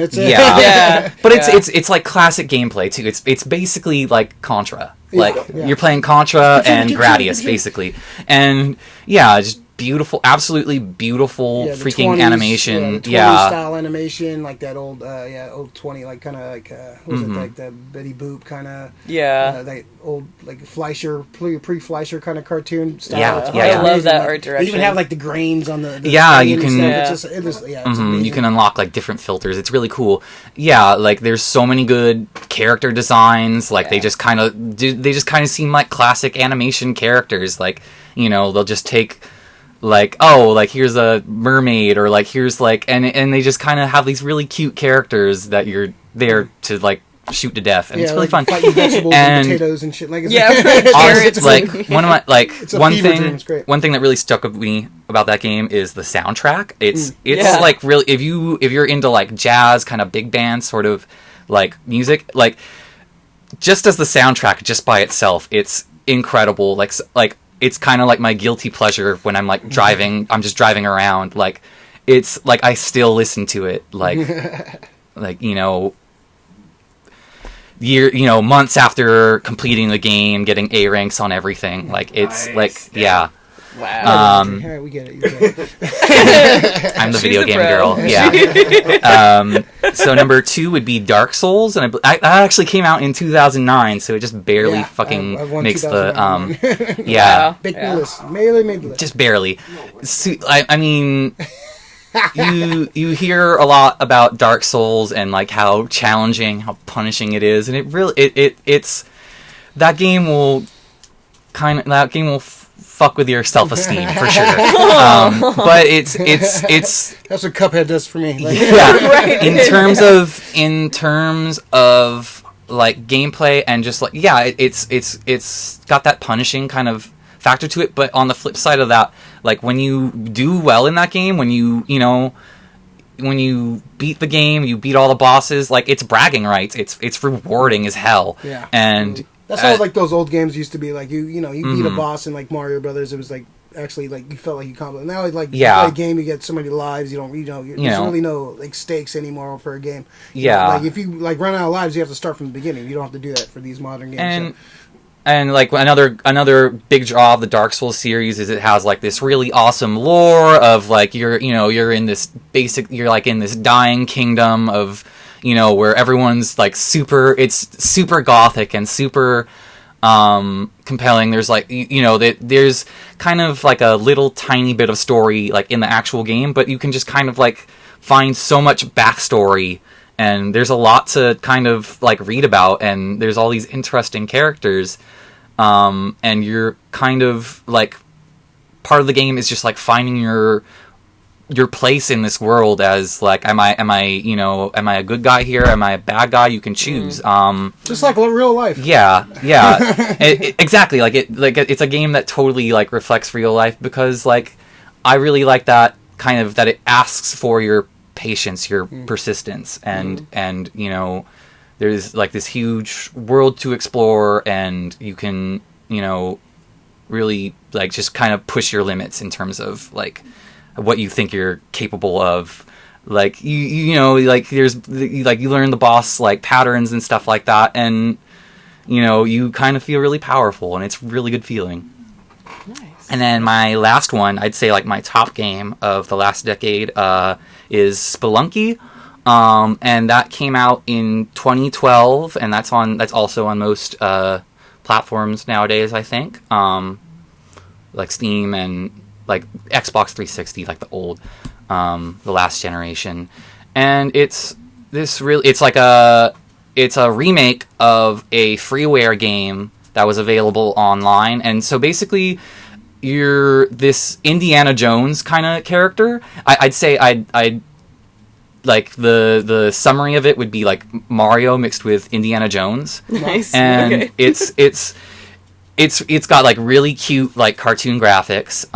But it's like classic gameplay too. It's basically like Contra. Like you're playing Contra and Gradius basically, and just beautiful, absolutely beautiful freaking 20s, animation. 20s style animation, like that old 20, like kind of like what was it, like the Betty Boop kind of that old like Fleischer, pre-Fleischer kind of cartoon style. I love that art direction. They even have like the grains on the you can you can unlock like different filters. It's really cool. Yeah, like there's so many good character designs. Like they just kind of seem like classic animation characters. Like, you know, they'll just take like, oh, like here's a mermaid, or like here's like, and they just kind of have these really cute characters that you're there to like shoot to death, and it's really fun. Fighting vegetables and potatoes and shit. Like honestly, like one of my one thing that really stuck with me about that game is the soundtrack. It's like really, if you're into like jazz kind of big band sort of like music, like just as the soundtrack just by itself, it's incredible. Like it's kind of like my guilty pleasure when I'm like driving. I'm just driving around. Like it's like I still listen to it. Like like, you know, months after completing the game, getting A ranks on everything. Like it's Wow. We get it. I'm the video game girl. Yeah. So number 2 would be Dark Souls, and I actually came out in 2009, so it just barely fucking makes the Big list. Melee made the list. Just barely. So, I mean, you hear a lot about Dark Souls and like how challenging, how punishing it is, and it really it's that game will fuck with your self-esteem for sure. But it's that's what Cuphead does for me. Like, right. In terms of like gameplay and just like it's got that punishing kind of factor to it. But on the flip side of that, like when you do well in that game, when you beat the game, you beat all the bosses, like it's bragging rights. It's rewarding as hell. Yeah. And that's how like those old games used to be. Like you beat a boss in like Mario Brothers. It was like actually like you felt like you accomplished. Now like you play a game, you get so many lives. There's really no like stakes anymore for a game. Like if you like run out of lives, you have to start from the beginning. You don't have to do that for these modern games. And like another big draw of the Dark Souls series is it has like this really awesome lore of like you're in this dying kingdom of, you know, where everyone's like it's super gothic and super compelling. There's like there's kind of like a little tiny bit of story like in the actual game, but you can just kind of like find so much backstory, and there's a lot to kind of like read about, and there's all these interesting characters, and you're kind of like part of the game is just like finding your place in this world as like, am I a good guy here? Am I a bad guy? You can choose. Just like real life. Yeah. Exactly. It's a game that totally like reflects real life, because like I really like that kind of, that it asks for your patience, your persistence, and there's like this huge world to explore, and you can really like just kind of push your limits in terms of like what you think you're capable of. Like you learn the boss like patterns and stuff like that, and you kind of feel really powerful, and it's really good feeling. Nice. And then my last one, I'd say like my top game of the last decade, is Spelunky. And that came out in 2012, and that's also on most platforms nowadays, I think. Like Steam and like Xbox 360, like the old, the last generation. And it's a remake of a freeware game that was available online. And so basically you're this Indiana Jones kind of character. I'd say I'd like the summary of it would be like Mario mixed with Indiana Jones. Nice. And it's got like really cute like cartoon graphics,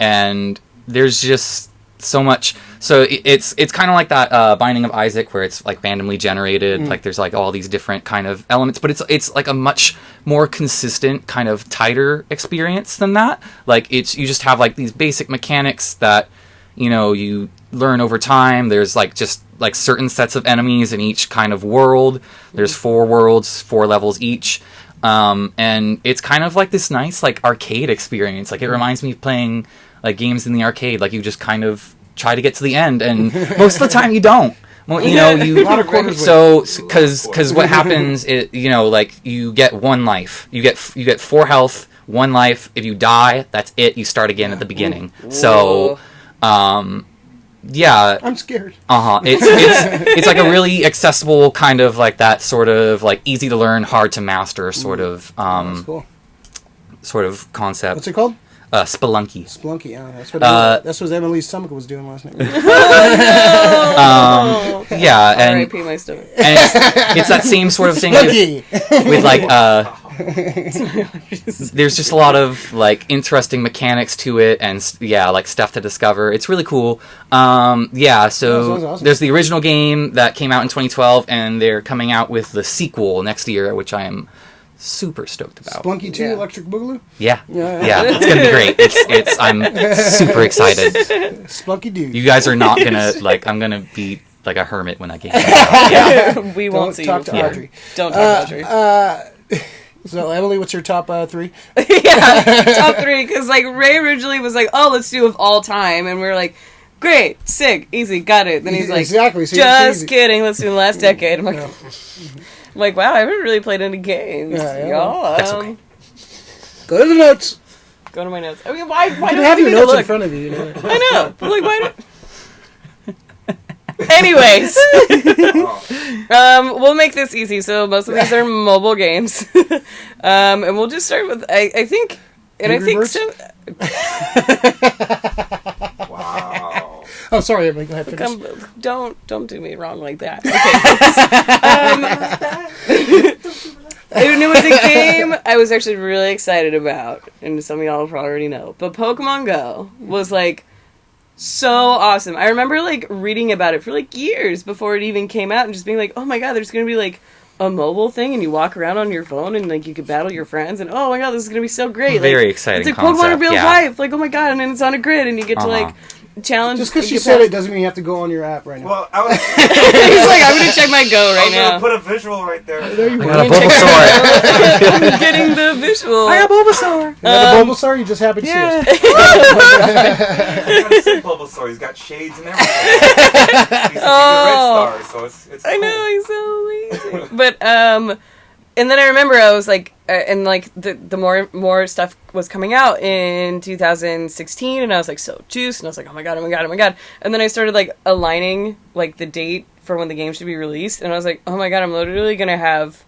and there's just so much. So it's kind of like that Binding of Isaac, where it's like randomly generated. Like there's like all these different kind of elements, but it's like a much more consistent kind of tighter experience than that. Like you just have like these basic mechanics that you learn over time. There's like just like certain sets of enemies in each kind of world. There's 4 worlds, 4 levels each. And it's kind of like this nice like arcade experience. Like it reminds me of playing like games in the arcade. Like you just kind of try to get to the end, and most of the time you don't. Well, you a lot of quarters. So because what happens is like you get 1 life. You get 4 health, 1 life. If you die, that's it. You start again at the beginning. Whoa. So yeah. I'm scared. It's like a really accessible kind of like that sort of like easy to learn, hard to master sort of That's cool. sort of concept. What's it called? Spelunky. Spelunky. Yeah, that's what Emily's stomach was doing last night. Yeah, and R.I.P. my stomach. And it's that same sort of thing with like there's just a lot of like interesting mechanics to it, and like stuff to discover. It's really cool. So awesome. There's the original game that came out in 2012, and they're coming out with the sequel next year, which I am super stoked about. Spelunky 2, Electric Boogaloo? Yeah, it's gonna be great. I'm super excited. Spelunky dude. You guys are not gonna like. I'm gonna be like a hermit when that game comes out. Yeah. We won't see talk to Audrey. Don't talk to Audrey. So Emily, what's your top 3? Yeah, top 3, because like Ray originally was like, "Oh, let's do of all time," and we were like, "Great, sick, easy, got it." Then he's like, "Exactly, so just kidding, let's do the last decade." I'm like, I'm like, wow, I haven't really played any games. Yeah. That's okay. Go to the notes. Go to my notes. I mean, why you don't have you your need to notes look? in front of you? I know. I'm like, why don't... Anyways. We'll make this easy. So most of these are mobile games. And we'll just start with, I think... And Angry I think Birds? Wow. Oh, sorry, Emily. Go ahead. Finish. Don't do me wrong like that. Okay. And it was a game I was actually really excited about, and some of y'all probably already know. But Pokemon Go was like so awesome. I remember like reading about it for like years before it even came out, and just being like, "Oh my god, there's gonna be like a mobile thing, and you walk around on your phone, and like you could battle your friends, and oh my god, this is gonna be so great!" Very like, exciting. It's like Pokemon in real life. Like, oh my god, and then it's on a grid, and you get to like challenge. Just because she said it doesn't mean you have to go on your app right now. Well, I was. He's like, I'm gonna check my Go right now. I'm gonna put a visual right there. There you go. I got a Bulbasaur. I'm getting the visual. I got Bulbasaur. You got the Bulbasaur? You just happen to see us. I gotta see Bulbasaur. He's got shades and everything. He's a red star, so it's cool. I know, he's so amazing. But and then I remember I was like, and like the more stuff was coming out in 2016, and I was like so juiced, and I was like, oh my god, and then I started like aligning like the date for when the game should be released, and I was like, oh my god, I'm literally gonna have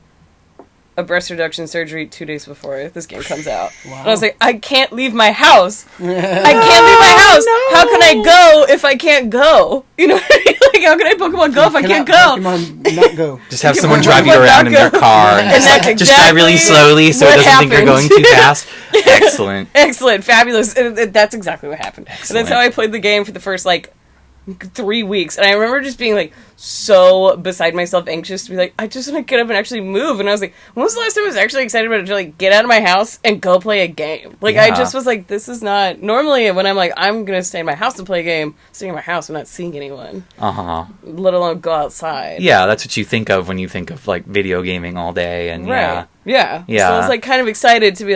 a breast reduction surgery 2 days before this game comes out. Wow. And I was like, I can't leave my house. I can't leave my house. No. How can I go if I can't go? You know what I mean? Like, how can I Pokemon Go if I can't go? Pokemon not go. Just have someone drive you around in their car. And just drive really slowly so it doesn't think you're going too fast. Excellent. Excellent. Fabulous. That's exactly what happened. Excellent. And that's how I played the game for the first, 3 weeks, and I remember just being so beside myself, anxious to be I just want to get up and actually move. And I was like, when was the last time I was actually excited about it to get out of my house and go play a game? I just was this is not normally when I'm gonna stay in my house to play a game. Staying in my house, I'm not seeing anyone. Let alone go outside. Yeah, that's what you think of when you think of video gaming all day, and right. Yeah. So I was kind of excited to be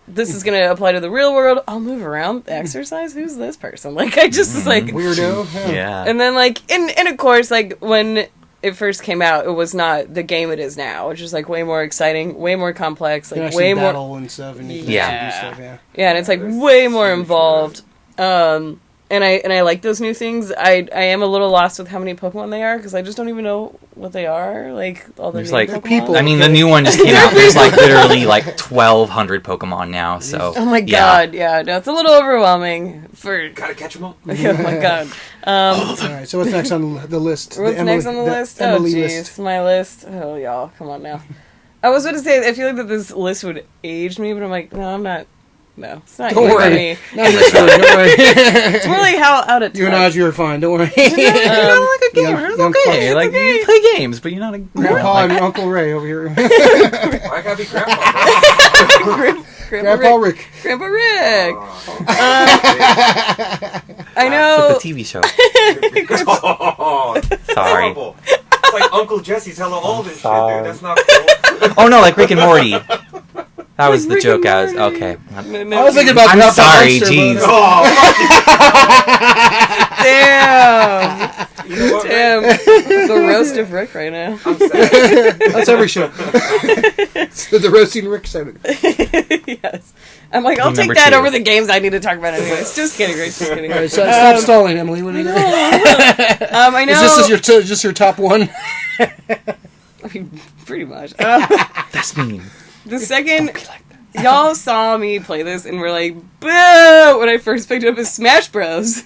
this is going to apply to the real world. I'll move around, exercise. Who's this person? I just was weirdo. Yeah. And then and of course when it first came out, it was not the game it is now, which is way more exciting, way more complex, way more battle and stuff. And yeah, and it's way more involved. And I like those new things. I am a little lost with how many Pokemon they are, because I just don't even know what they are. All the new Pokemon. People. I mean, the new one just came out. There's literally 1,200 Pokemon now. So oh my god, yeah, no, it's a little overwhelming. Gotta catch them all. Oh my god. All right. So what's next on the list? What's next on the list? Oh jeez, my list. Oh y'all, come on now. I was going to say I feel that this list would age me, but I'm no, I'm not. No, it's not. Don't worry. Me. Not your story. Don't worry. It's really how out of touch. You and Audrey are fine. Don't worry. You're not a gamer. It's okay. You play games, but you're not a Grandpa and Uncle Ray over here. Why gotta be Grandpa? Grandpa Rick. Grandpa Rick. I know. It's the TV show. Sorry. Horrible. It's like Uncle Jesse's hella old and shit, dude. That's not cool. Oh no, Rick and Morty. That was the joke. Okay. I was thinking about. I'm sorry. Jeez. Damn. You know what, damn. The roast of Rick right now. I'm sad. That's every show. So the roasting Rick segment. Yes. I'm I'll take that over the games I need to talk about anyways. Just kidding, Rick. Just kidding. All right, so stop stalling, Emily. What are you doing? I know. Is this just your top one? I mean, pretty much. That's mean. The second y'all saw me play this and were boo, when I first picked up Smash Bros.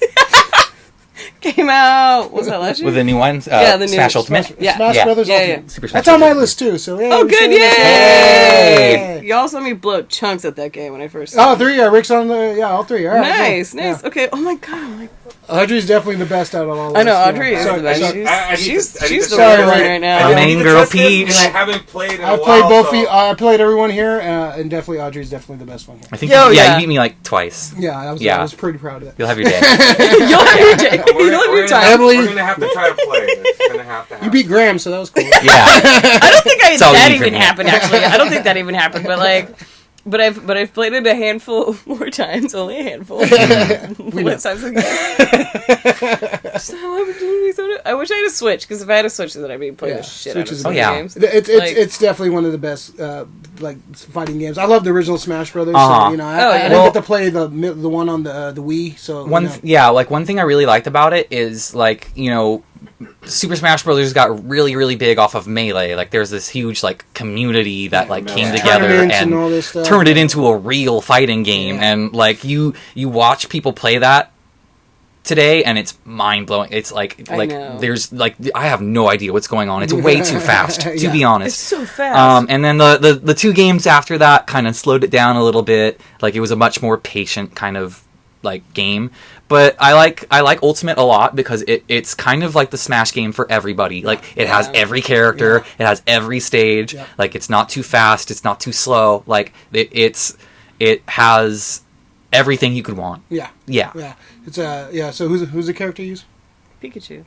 Came out. What was that last year? With the new ones? Yeah, the new Smash Ultimate. Smash Brothers Ultimate. Super Smash That's on my list too. So oh, good! Yay! Y'all saw me blow chunks at that game when I first. Oh, 3. Yeah, Rick's on all 3. All right. Nice. Yeah. Okay. Oh my god. Audrey's definitely the best out of all of us. I know Audrey is the best. She's the sorry, right now. Our main girl Peach. I haven't played in a while. Played both. I played everyone here, and definitely Audrey's definitely the best one here. I think. You beat me twice. Yeah, I was pretty proud of that. You'll have your day. You'll have your day. You'll have your time. Emily, we're gonna have to try to play. It's gonna have to happen. You beat Graham, so that was cool. Yeah. I don't think that even happened. Actually, I don't think that even happened. But I've played it a handful more times, only a handful. Less times than I wish I had a Switch, because if I had a Switch, then I'd be playing the shit out of some games. It's definitely one of the best fighting games. I love the original Smash Brothers. So, I didn't get to play the one on the Wii. So one thing I really liked about it is Super Smash Bros. Got really, really big off of Melee. There's this huge community that came together and turned it into a real fighting game. Yeah. And you watch people play that today, and it's mind blowing. It's there's I have no idea what's going on. It's way too fast, to be honest. It's so fast. And then the 2 games after that kind of slowed it down a little bit. It was a much more patient kind of game. But I like Ultimate a lot because it's kind of like the Smash game for everybody. It has every character, it has every stage. Yeah. It's not too fast, it's not too slow. It has everything you could want. Yeah. It's So who's the character you use? Pikachu.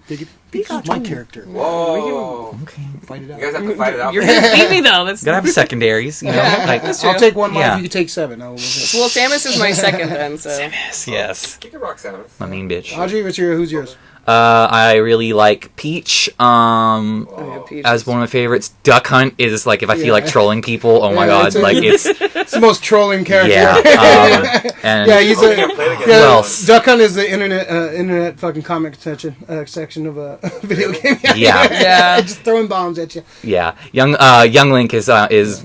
Pikachu's my character. Whoa. Okay. Fight it out. You guys have to fight it out. You're gonna beat me though. You gotta have secondaries. I'll take one more. You can take 7. Well, Samus is my second then. So. Samus, yes. You can rock Samus. My mean bitch. Audrey, who's yours? I really like Peach. Peach as one of my favorites. Duck Hunt is if I feel like trolling people. Oh my god, it's the most trolling character. Yeah, he's Duck Hunt is the internet fucking comment section of video game. Yeah. Just throwing bombs at you. Yeah, young Link is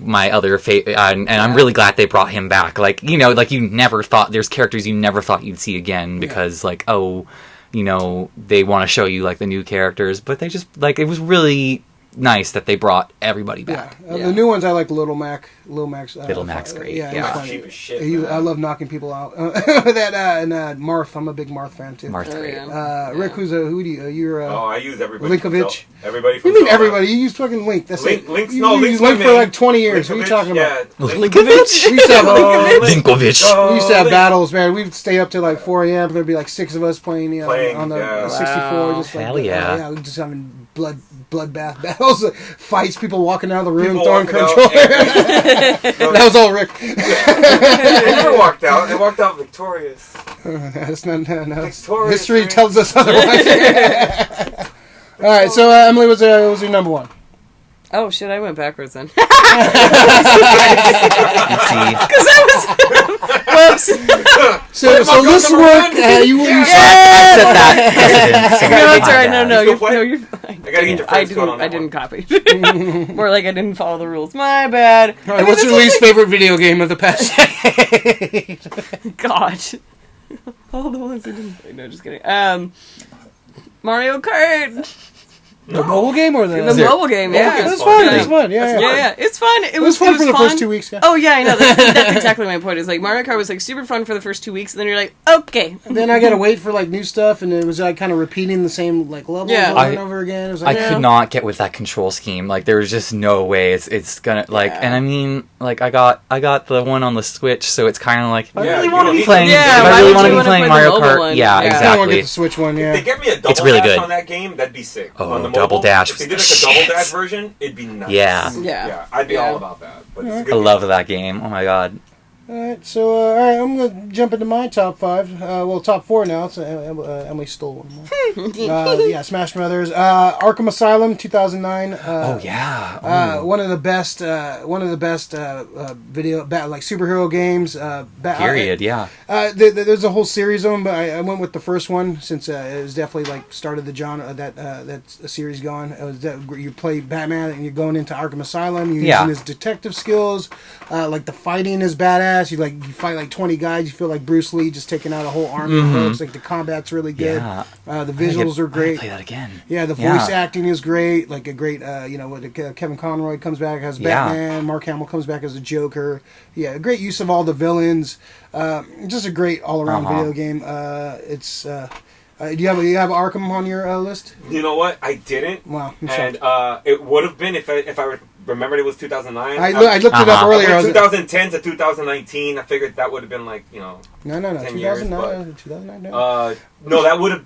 my other favorite, and I'm really glad they brought him back. Like, you know, like you never thought there's characters you never thought you'd see again because like, oh, you know, they want to show you like the new characters, but they just like, it was really nice that they brought everybody back. The new ones I like Little Mac's great. Cheap as shit, I love knocking people out. And Marth, I'm a big Marth fan too. Marth great. Rick, you're I use everybody. Linkovich. Everybody. What do you mean everybody? You use fucking Link. That's Link's you use Link for like 20 years. What are you talking about? Linkovich? We used to have Linkovich. We used to have battles, man. We'd stay up till like 4 a.m. There'd be like 6 of us playing on the 64. Wow. Just like, hell yeah. We just having bloodbath battles, fights, people walking out of the room, throwing controllers. That was all Rick. They never walked out. They walked out victorious. That's not. Victorious, history right? tells us otherwise. All right, so Emily, was your number one? Oh shit! I went backwards then. Because I was. Whoops. So this work. You I said that. No, it's alright. No, you're fine. I gotta get your friends code on that I didn't copy. More like I didn't follow the rules. My bad. All right, what's your least favorite video game of the past decade? God. All the ones I didn't play. No, just kidding. Mario Kart. The mobile game or the mobile game? Yeah, it was fun. It was fun. Yeah. It's fun. It was fun for the first 2 weeks. Yeah. Oh yeah, I know. That's exactly my point. Is like Mario Kart was like super fun for the first 2 weeks, and then you're like, okay. And then I gotta wait for like new stuff, and it was like kind of repeating the same like levels over and over again. It was like, I could not get with that control scheme. Like there was just no way it's gonna like. And I mean, like I got the one on the Switch, so it's kind of like if I really want to be playing. If I really want to be playing Mario Kart, exactly. I want to get the Switch one. Yeah. If they get me a double dash on that game, that'd be sick. Oh, double dash. If they did like a double dash version, it'd be nice. Yeah. I'd be all about that. But it's a good I love that game. Oh my god. Alright, so I'm going to jump into my top 5. Top 4 now. So Emily stole one more. Smash Brothers. Arkham Asylum, 2009. One of the best video like superhero games. Period. There's a whole series of them, but I went with the first one since it was definitely like started the genre that series going. It was you play Batman and you're going into Arkham Asylum. You're using his detective skills. Like the fighting is badass. You fight like 20 guys. You feel like Bruce Lee just taking out a whole army of folks. Like the combat's really good. The visuals are great. Play that again. Yeah, the voice acting is great. Like a great, Kevin Conroy comes back as Batman. Mark Hamill comes back as the Joker. Yeah, great use of all the villains. Just a great all around video game. It's. Do you have Arkham on your list? You know what? I didn't. Wow. And it would have been if I remembered it was 2009. I looked it up earlier. 2010 to 2019. I figured that would have been like, No. 10 2009. 2009. No, that would have.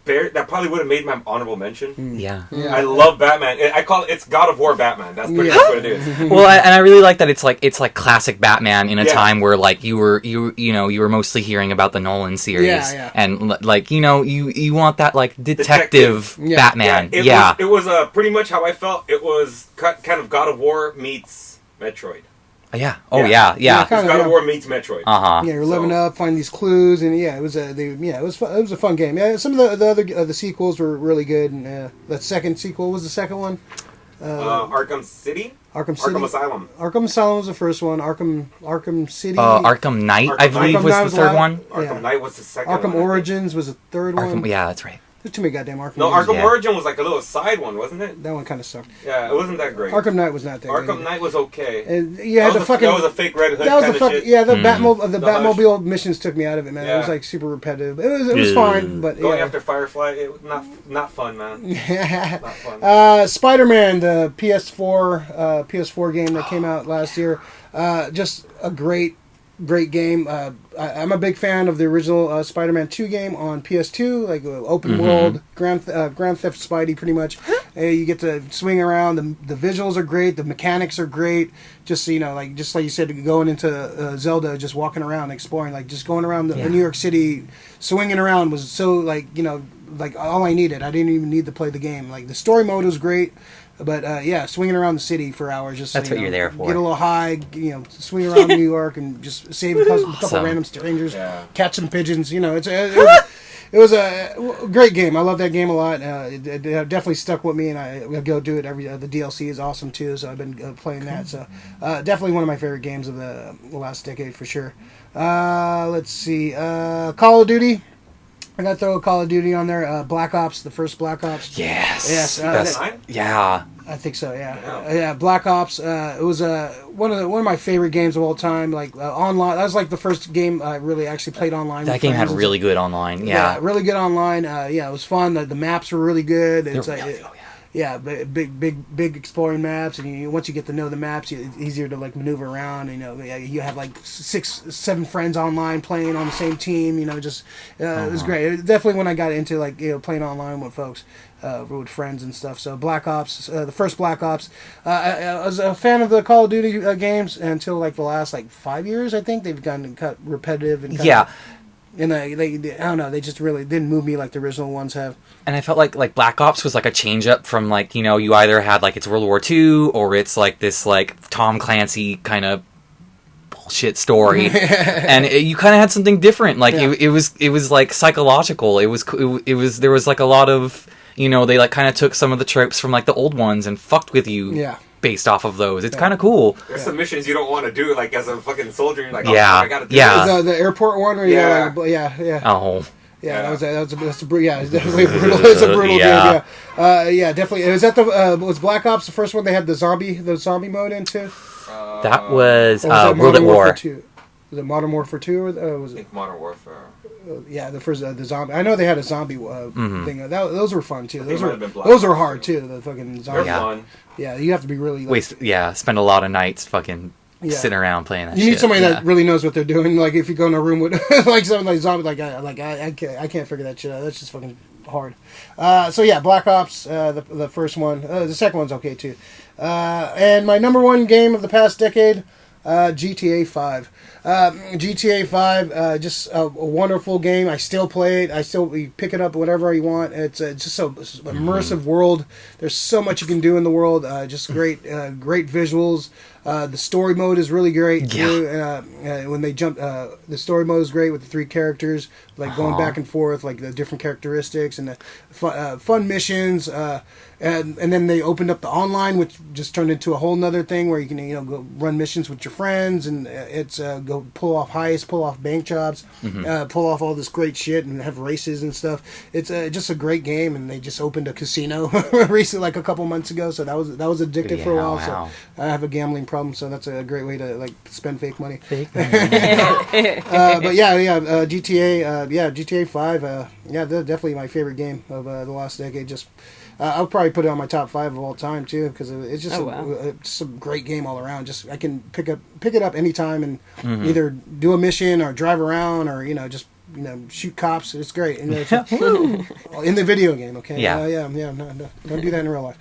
That probably would have made my honorable mention. Yeah. I love Batman. I call it's God of War Batman. That's pretty much what it is. Well, and I really like that it's like classic Batman in a time where like you were mostly hearing about the Nolan series, and like you want that like detective Batman. It was pretty much how I felt. It was kind of God of War meets Metroid. Yeah. Oh yeah. It's God of War meets Metroid. Yeah, you're living up, finding these clues, and it was a fun game. Yeah, some of the other the sequels were really good, and the second sequel was the second one. Arkham City. Arkham Asylum. Arkham Asylum was the first one. Arkham City. Arkham Knight, I believe, was the third one. Arkham Knight was the second one. Arkham Origins was the third one. Yeah, that's right. There's too many goddamn Arkham. No, Arkham Origin was like a little side one, wasn't it? That one kind of sucked. Yeah, it wasn't that great. Arkham Knight was not that great. Arkham Knight was okay. That was a fake Red Hood. That was shit. Yeah, the Batmobile missions took me out of it, man. It was like super repetitive. It was fine, but going after Firefly, it was not fun, man. Not fun. Spider-Man, the PS4 game that came out last year, just a great game. I'm a big fan of the original Spider-Man 2 game on PS2, like open world Grand Theft Spidey, pretty much. You get to swing around. The visuals are great. The mechanics are great. Just like you said, going into Zelda, just walking around, exploring, like just going around New York City, swinging around was so like all I needed. I didn't even need to play the game. Like the story mode was great. But swinging around the city for hours, just that's what you're there for. Get a little high, swing around New York and just save a couple random strangers, catch some pigeons. It it was a great game. I love that game a lot. It definitely stuck with me, and I go do it the DLC is awesome too, so I've been playing that. So definitely one of my favorite games of the last decade for sure. Let's see. Call of Duty. I gotta throw a Call of Duty on there. Black Ops, the first Black Ops. Yes. Yeah. I think so. Yeah. Black Ops. It was one of my favorite games of all time. Like online, that was like the first game I really actually played online. That game had really good online. Yeah, really good online. It was fun. The maps were really good. Yeah, big exploring maps, and once you get to know the maps, it's easier to like maneuver around. You have like 6-7 friends online playing on the same team. It was great. Definitely when I got into like playing online with folks, with friends and stuff. So Black Ops, the first Black Ops, I was a fan of the Call of Duty games until like the last like 5 years. I think they've gotten cut repetitive and and they I don't know, they just really didn't move me like the original ones have. And I felt like Black Ops was like a change up from like, you either had like it's World War II or it's like this like Tom Clancy kind of bullshit story. And you kind of had something different. Like it was like psychological. It was there was like a lot of, they like kind of took some of the tropes from like the old ones and fucked with you. Yeah. Based off of those. It's kind of cool. There's some missions you don't want to do, like as a fucking soldier. You're like, I gotta do this. The airport one? Or Oh. Yeah, that's a brutal. Yeah, it's definitely brutal. It's a brutal game. Yeah, definitely. Was that was Black Ops the first one they had the zombie mode into? That was World at War. Was it Modern Warfare 2 or was it? I think Modern Warfare. The first the zombie. I know they had a zombie thing. Those were fun too. Those were hard too. The fucking zombie. They're fun. Yeah, you have to be really spend a lot of nights fucking sitting around playing that. You need somebody that really knows what they're doing. Like if you go in a room with like something like zombie, I can't figure that shit out. That's just fucking hard. Black Ops, the first one. The second one's okay too. And my number one game of the past decade, GTA 5. GTA 5, just a wonderful game. I still play it. You pick it up whenever you want. It's just so immersive world. There's so much you can do in the world. Just great visuals. The story mode is really great too. When they jump, the story mode is great with the 3 characters, like going back and forth, like the different characteristics and the fun missions. And then they opened up the online, which just turned into a whole nother thing where you can go run missions with your friends, and it's go pull off heists, pull off bank jobs, pull off all this great shit, and have races and stuff. It's just a great game, and they just opened a casino recently, like a couple months ago. So that was addictive for a while. Wow. So I have a gambling problem, so that's a great way to like spend fake money. GTA 5. They're definitely my favorite game of the last decade. Just. I'll probably put it on my top 5 of all time too, because it's just just a great game all around. Just I can pick it up anytime and either do a mission or drive around or just shoot cops. It's great in the video game. Okay, no, don't do that in real life.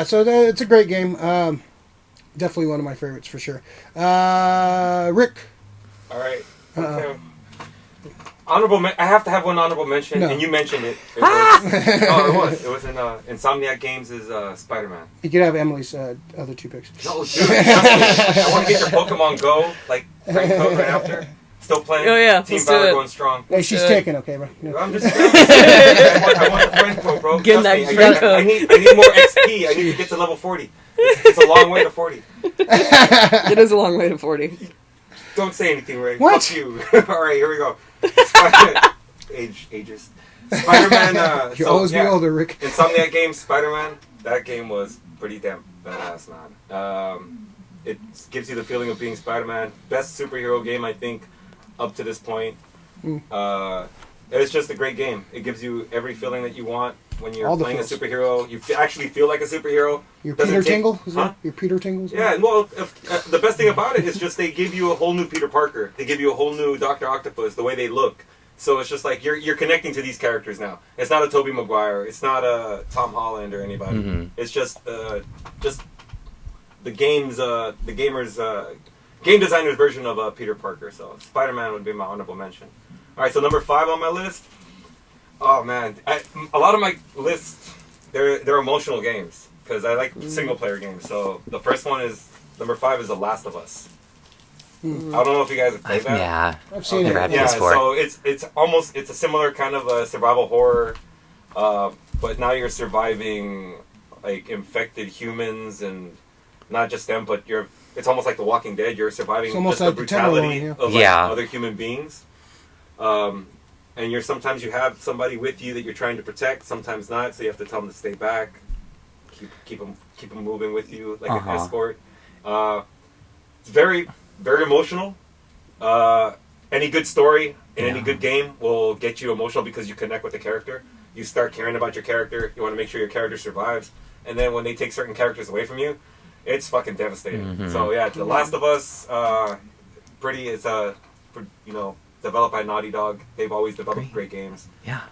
So it's a great game. Definitely one of my favorites for sure. Rick. All right. Okay. I have to have one honorable mention, and you mentioned it. It was in Insomniac Games' Spider-Man. You could have Emily's other 2 picks. No, dude, I want to get your Pokemon Go, like Frank Code right after. Still playing. Oh yeah, Team Valor going strong. Hey, she's taken, okay, bro. No. I'm just. I want the friend code, bro. Get that friend code. I need more XP. I need to get to level 40. It's a long way to 40. It is a long way to 40. Don't say anything, Ray. What? Fuck you. All right, here we go. Ageist. Spider-Man. You'll always be older, Rick. Insomniac Games, Spider-Man. That game was pretty damn badass, man. It gives you the feeling of being Spider-Man. Best superhero game, I think, up to this point. It's just a great game. It gives you every feeling that you want when you're playing a superhero. You actually feel like a superhero. Your Peter Tingle? Your Peter Tingles? Yeah, well, the best thing about it is just they give you a whole new Peter Parker. They give you a whole new Dr. Octopus, the way they look. So it's just like you're connecting to these characters now. It's not a Tobey Maguire. It's not a Tom Holland or anybody. It's just the game designer's version of Peter Parker. So Spider-Man would be my honorable mention. All right, so number 5 on my list. Oh man, a lot of my lists they're emotional games because I like single player games. So the first one is number 5 is The Last of Us. Mm-hmm. I don't know if you guys have played that. Yeah, I've seen it. Yeah, so it's a similar kind of a survival horror, but now you're surviving like infected humans and not just them, but it's almost like The Walking Dead. You're surviving just the brutality of other human beings. And sometimes you have somebody with you that you're trying to protect, sometimes not, so you have to tell them to stay back, keep them moving with you like an escort. It's very, very emotional. Any good story and any good game will get you emotional because you connect with the character. You start caring about your character. You want to make sure your character survives. And then when they take certain characters away from you, it's fucking devastating. Mm-hmm. So yeah, The Last of Us, developed by Naughty Dog. They've always developed great games. Yeah.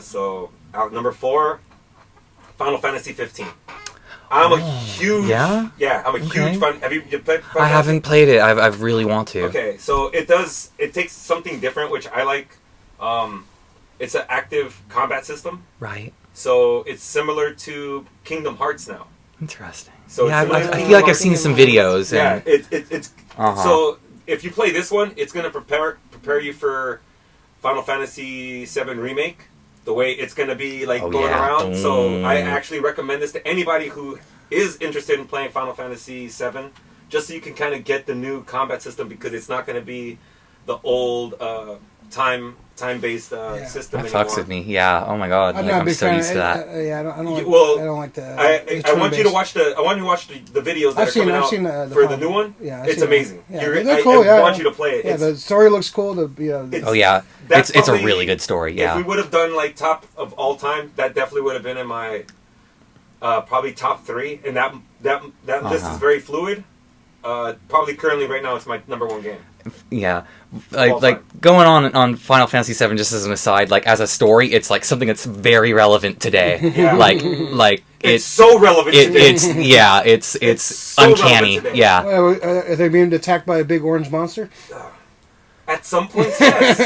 So out number 4, Final Fantasy 15. I'm a huge I'm a huge fan. Have you played Final Fantasy? I haven't played it. I really want to. Okay, so it takes something different, which I like. It's an active combat system. Right. So it's similar to Kingdom Hearts now. Interesting. So I feel like I've seen some videos. And... Yeah, it's so if you play this one, it's going to prepare you for Final Fantasy VII Remake. The way it's going to be going around. So I actually recommend this to anybody who is interested in playing Final Fantasy VII, just so you can kind of get the new combat system, because it's not going to be the old time-based system that anymore. fucks with me. Yeah. Oh my god. I'm so used to that. I don't like. Well, I don't like the. I want you to watch the videos that are coming out for the new one. Yeah, it's amazing. Yeah, they're cool. I want you to play it. Yeah, the story looks cool. It's a really good story. Yeah. If we would have done top of all time, that definitely would have been in my probably top 3. And that list is very fluid. Probably currently right now it's my number 1 game. Yeah, like going on Final Fantasy VII. Just as an aside, as a story, it's something that's very relevant today. Yeah. It's so relevant today. It's so uncanny. Yeah. Are they being attacked by a big orange monster? At some points, yes.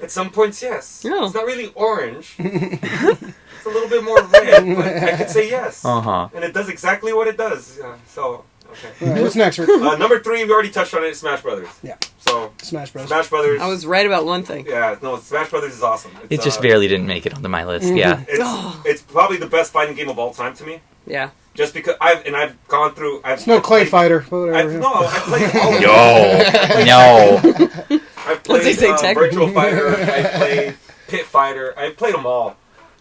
At some points, yes. No. It's not really orange. It's a little bit more red, but I could say yes. And it does exactly what it does. So. Okay. Right, what's next? Number 3, we already touched on it. Smash Brothers. Yeah. So Smash Brothers. I was right about one thing. Yeah. No, Smash Brothers is awesome. It just barely didn't make it onto my list. Mm-hmm. Yeah. It's probably the best fighting game of all time to me. Yeah. Just because I've gone through. It's no Clay Fighter. I've played all of them. No. I've played Virtual Fighter. I've played Pit Fighter. I've played them all.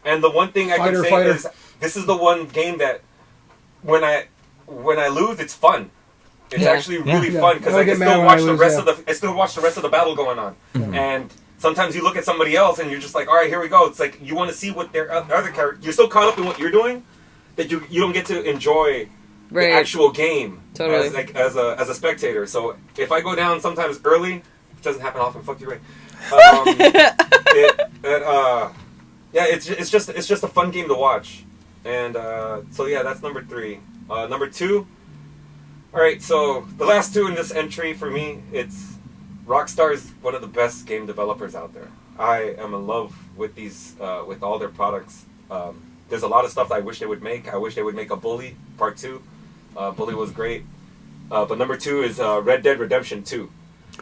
And the one thing I can say is this is the one game that when I lose, it's fun. It's actually really fun because I can still watch the rest of the. I still watch the rest of the battle going on, and sometimes you look at somebody else and you're just like, all right, here we go. It's like you want to see what their other character. You're so caught up in what you're doing that you don't get to enjoy the actual game as a spectator. So if I go down sometimes early, which doesn't happen often. Fuck you, Ray. It's just a fun game to watch, and so yeah, that's number 3. Number 2. All right, so the last 2 in this entry for me, it's Rockstar is one of the best game developers out there. I am in love with these, with all their products. There's a lot of stuff that I wish they would make. I wish they would make a Bully Part 2. Bully was great, but number 2 is Red Dead Redemption 2.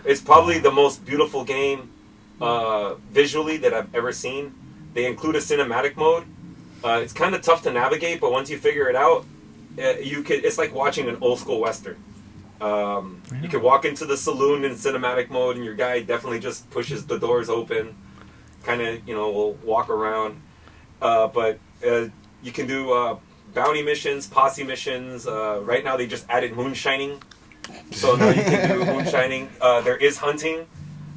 It's probably the most beautiful game visually that I've ever seen. They include a cinematic mode. It's kind of tough to navigate, but once you figure it out, it's like watching an old school Western. You could walk into the saloon in cinematic mode, and your guy definitely just pushes the doors open, kind of, will walk around. But you can do bounty missions, posse missions. Right now they just added moonshining, so now you can do moonshining. There is hunting.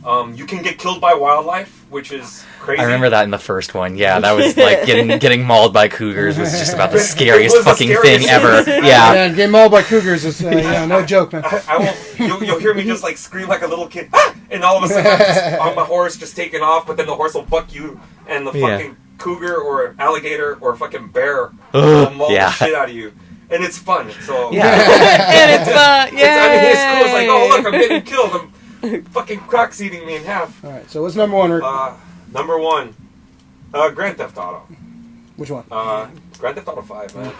You can get killed by wildlife, which is crazy. I remember that in the first one. Yeah, that was like getting mauled by cougars was just about the scariest fucking thing ever. Yeah, getting mauled by cougars is no joke, man. You'll hear me just like scream like a little kid, and all of a sudden I'm just on my horse just taking off, but then the horse will buck you, and the fucking cougar or alligator or fucking bear will maul the shit out of you. And it's fun. So and it's fun. It's cool. It's like, oh look, I'm getting killed. Fucking Croc's eating me in half. Alright, so what's number 1, Rick? Number 1, Grand Theft Auto. Which one? Grand Theft Auto 5, man.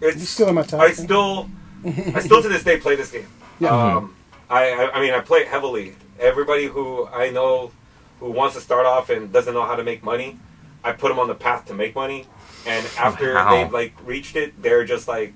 It's still in my top. I still to this day play this game. Yeah. I mean, I play it heavily. Everybody who I know who wants to start off and doesn't know how to make money, I put them on the path to make money. And after they've like reached it, they're just like,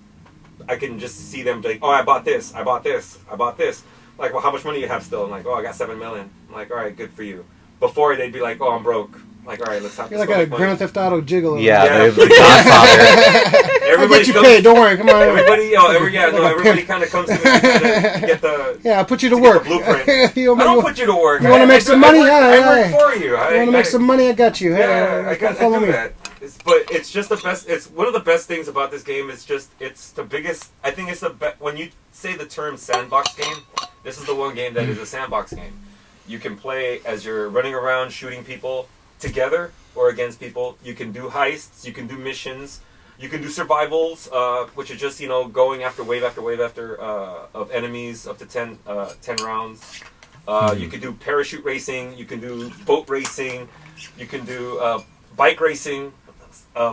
I can just see them like, oh, I bought this. Like, well, how much money you have still? I'm like, oh, I got $7 million. I'm like, all right, good for you. Before they'd be like, oh, I'm broke. I'm like, all right, let's have. You're like a Grand Theft Auto gigolo. Yeah, the Godfather. Everybody get you paid. Don't worry. Come on. Everybody, everybody kind of comes to me to get the. Yeah, I put you to work. Blueprint. I don't put you to work. You want to make some money? I work for you. You want to make some money? I got you. Yeah, I do that. But it's just the best. It's one of the best things about this game. It's the biggest. I think it's the best. When you say the term sandbox game, this is the one game that is a sandbox game. You can play as you're running around shooting people together or against people. You can do heists. You can do missions. You can do survivals, which is just going after wave of enemies up to 10 rounds. You can do parachute racing. You can do boat racing. You can do bike racing.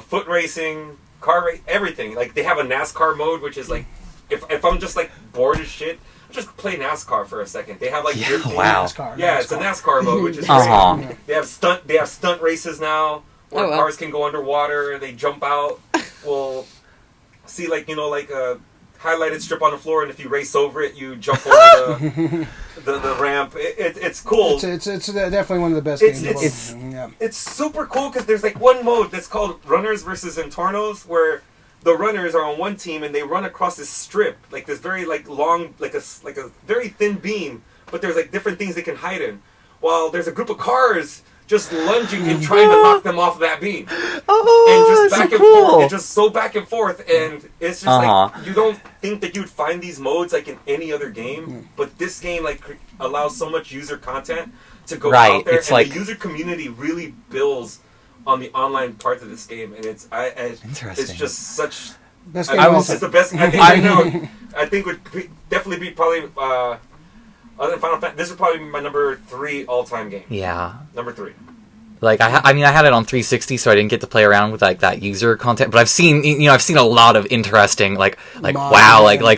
Foot racing, car race, everything. Like, they have a NASCAR mode, which is like, if I'm just like bored as shit, I'll just play NASCAR for a second. They have like NASCAR. Yeah, it's a NASCAR mode, which is great. They have stunt races now where cars can go underwater. They jump out. We'll see like a highlighted strip on the floor, and if you race over it, you jump over the ramp. It's cool. It's definitely one of the best games. It's super cool because there's like one mode that's called Runners versus Entornos, where the runners are on one team and they run across this strip, like this very like long, like a very thin beam, but there's like different things they can hide in. While there's a group of cars just lunging and trying to knock them off that beam. And just back and forth. It's just so back and forth. And it's just like, you don't think that you'd find these modes like in any other game. But this game like allows so much user content to go out there. It's and the user community really builds on the online parts of this game. And it's just such... Best game it's the best... I think would definitely be probably... other than Final Fantasy, this is probably my number 3 all-time game. Yeah. Number 3. Like I had it on 360, so I didn't get to play around with like that user content. But I've seen a lot of interesting like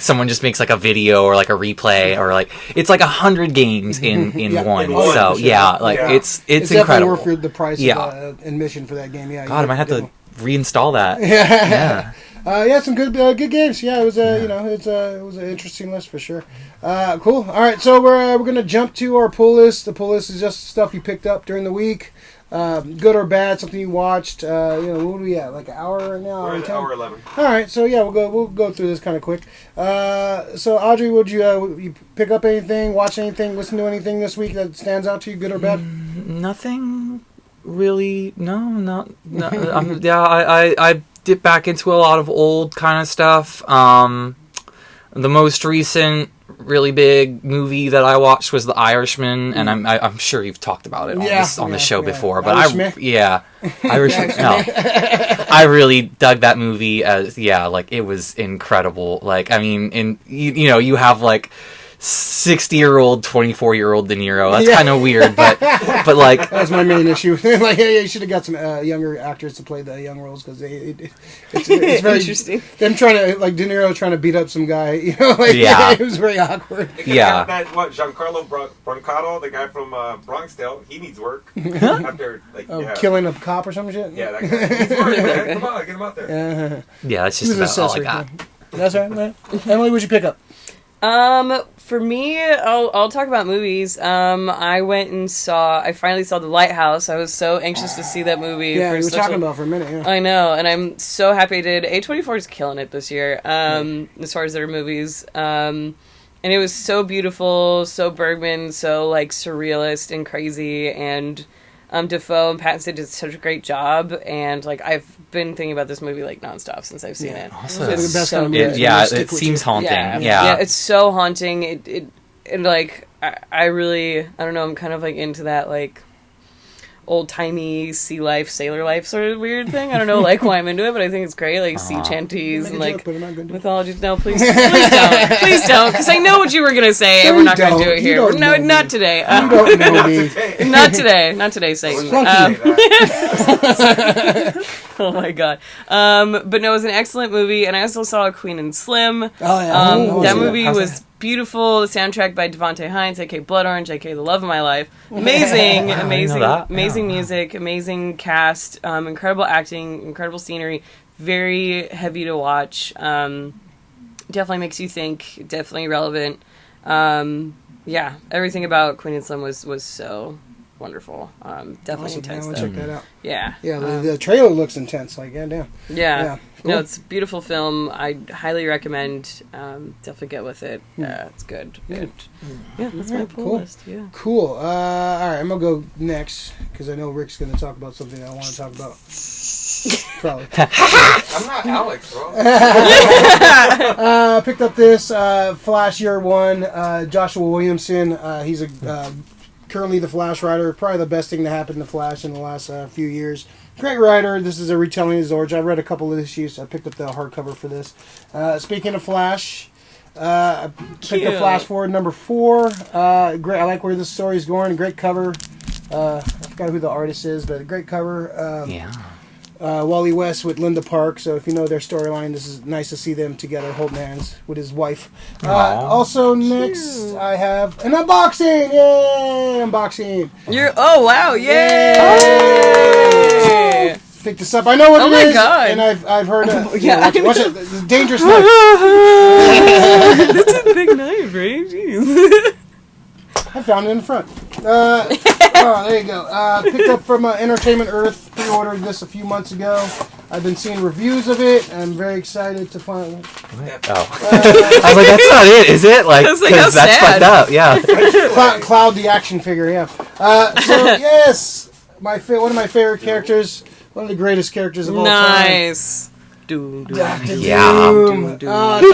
someone just makes like a video or like a replay or like it's like 100 games in one. So it's incredible. Definitely worth the price of admission for that game. Yeah. God, I might have to reinstall that. Some good games. Yeah, it was it was an interesting list for sure. Cool. All right, so we're gonna jump to our pull list. The pull list is just stuff you picked up during the week, good or bad, something you watched. What are we at? Like an hour right now? We're at hour 11. All right, so yeah, we'll go through this kind of quick. So Audrey, would you pick up anything, watch anything, listen to anything this week that stands out to you, good or bad? Nothing really. No. I dip back into a lot of old kind of stuff. The most recent really big movie that I watched was The Irishman, and I'm sure you've talked about it on the show before. But Irishman. No, I really dug that movie. It was incredible. Like, I mean, you have like 60-year-old, 24-year-old De Niro. That's kind of weird, but like that's my main issue. Like, you should have got some younger actors to play the young roles because it's very interesting. Them trying to like De Niro trying to beat up some guy, it was very awkward. Yeah, Giancarlo Brancato, the guy from Bronx Tale, he needs work after killing a cop or some shit. Yeah, that guy needs work, man. Come on, get him out there. Yeah, that's just about all I got. That's right, man. Emily, what'd you pick up? For me, I'll talk about movies. I finally saw The Lighthouse. I was so anxious to see that movie. Yeah, we were talking about it for a minute. Yeah. I know, and I'm so happy I did. A24 is killing it this year, as far as their movies. And it was so beautiful, so Bergman, so like surrealist and crazy, and Defoe and Pattinson did such a great job, and like I've been thinking about this movie like nonstop since I've seen it. Also, it seems haunting. Yeah, it's so haunting. It like I don't know. I'm kind of like into that like old-timey sea life, sailor life sort of weird thing. I don't know like why I'm into it, but I think it's great. Like sea chanties and like mythology. No, please don't. Please don't, because I know what you were going to say, and we're not going to do it here. No, not today. You don't know me. Not today. Not today, Satan. Oh my god. But no, it was an excellent movie, and I also saw Queen and Slim. Oh yeah. That movie was beautiful. The soundtrack by Devontae Hines, aka Blood Orange, aka the love of my life. Amazing, amazing music, amazing cast, incredible acting, incredible scenery. Very heavy to watch. Definitely makes you think. Definitely relevant. Yeah, everything about Queen and Slim was so wonderful. Definitely intense. Check that out. Yeah. Yeah, the trailer looks intense. Like, goddamn. Yeah. Cool. No, it's a beautiful film. I highly recommend. Definitely get with it. Yeah, it's good. Good. Yeah, that's my pull list. Yeah. Cool. All right, I'm gonna go next because I know Rick's gonna talk about something that I want to talk about. Probably. I'm not Alex, bro. Picked up this Flash Year One. Joshua Williamson. He's currently the Flash writer. Probably the best thing to happen to Flash in the last few years. Great writer. This is a retelling of his origin. I read a couple of issues. I picked up the hardcover for this. Speaking of Flash, I picked up Flash Forward number 4. Great. I like where this story is going. Great cover. I forgot who the artist is, but a great cover. Wally West with Linda Park. So if you know their storyline, this is nice to see them together holding hands with his wife. Also next, I have an unboxing. Yay! Unboxing. Oh wow! Yay! Pick this up. I know what it is. God. And I've heard it. Watch it. It's a dangerous knife. That's a big knife, right? Jeez. I found it in the front. There you go. Picked up from Entertainment Earth. Pre-ordered this a few months ago. I've been seeing reviews of it. I'm very excited to find. I was like, that's not it, is it? Like, because that's fucked up. Yeah. Cloud, the action figure. Yeah. So yes, one of my favorite characters. One of the greatest characters of all time. Nice. Doom. Yeah. It's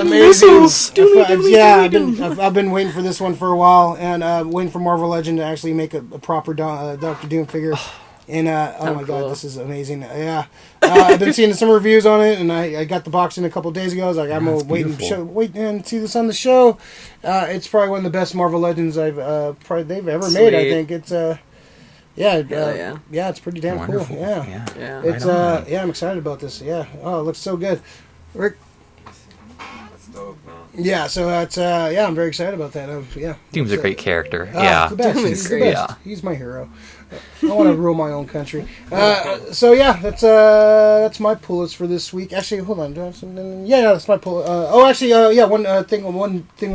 amazing. I've been waiting for this one for a while, and waiting for Marvel Legend to actually make a proper Doctor Doom figure. And oh my god, this is amazing. Yeah, I've been seeing some reviews on it, and I got the box in a couple days ago. I was like, I'm gonna wait and see this on the show. It's probably one of the best Marvel Legends they've ever made. I think it's it's pretty damn cool. Yeah. It's I'm excited about this. Yeah. Oh, it looks so good. Rick. That's dope, man. Yeah, so that's I'm very excited about that. Doom's a great character. The best. He's the best. Yeah. He's my hero. I want to rule my own country. So yeah, that's my pull list for this week. Actually, hold on, do I have something? Yeah, that's my pull. One thing I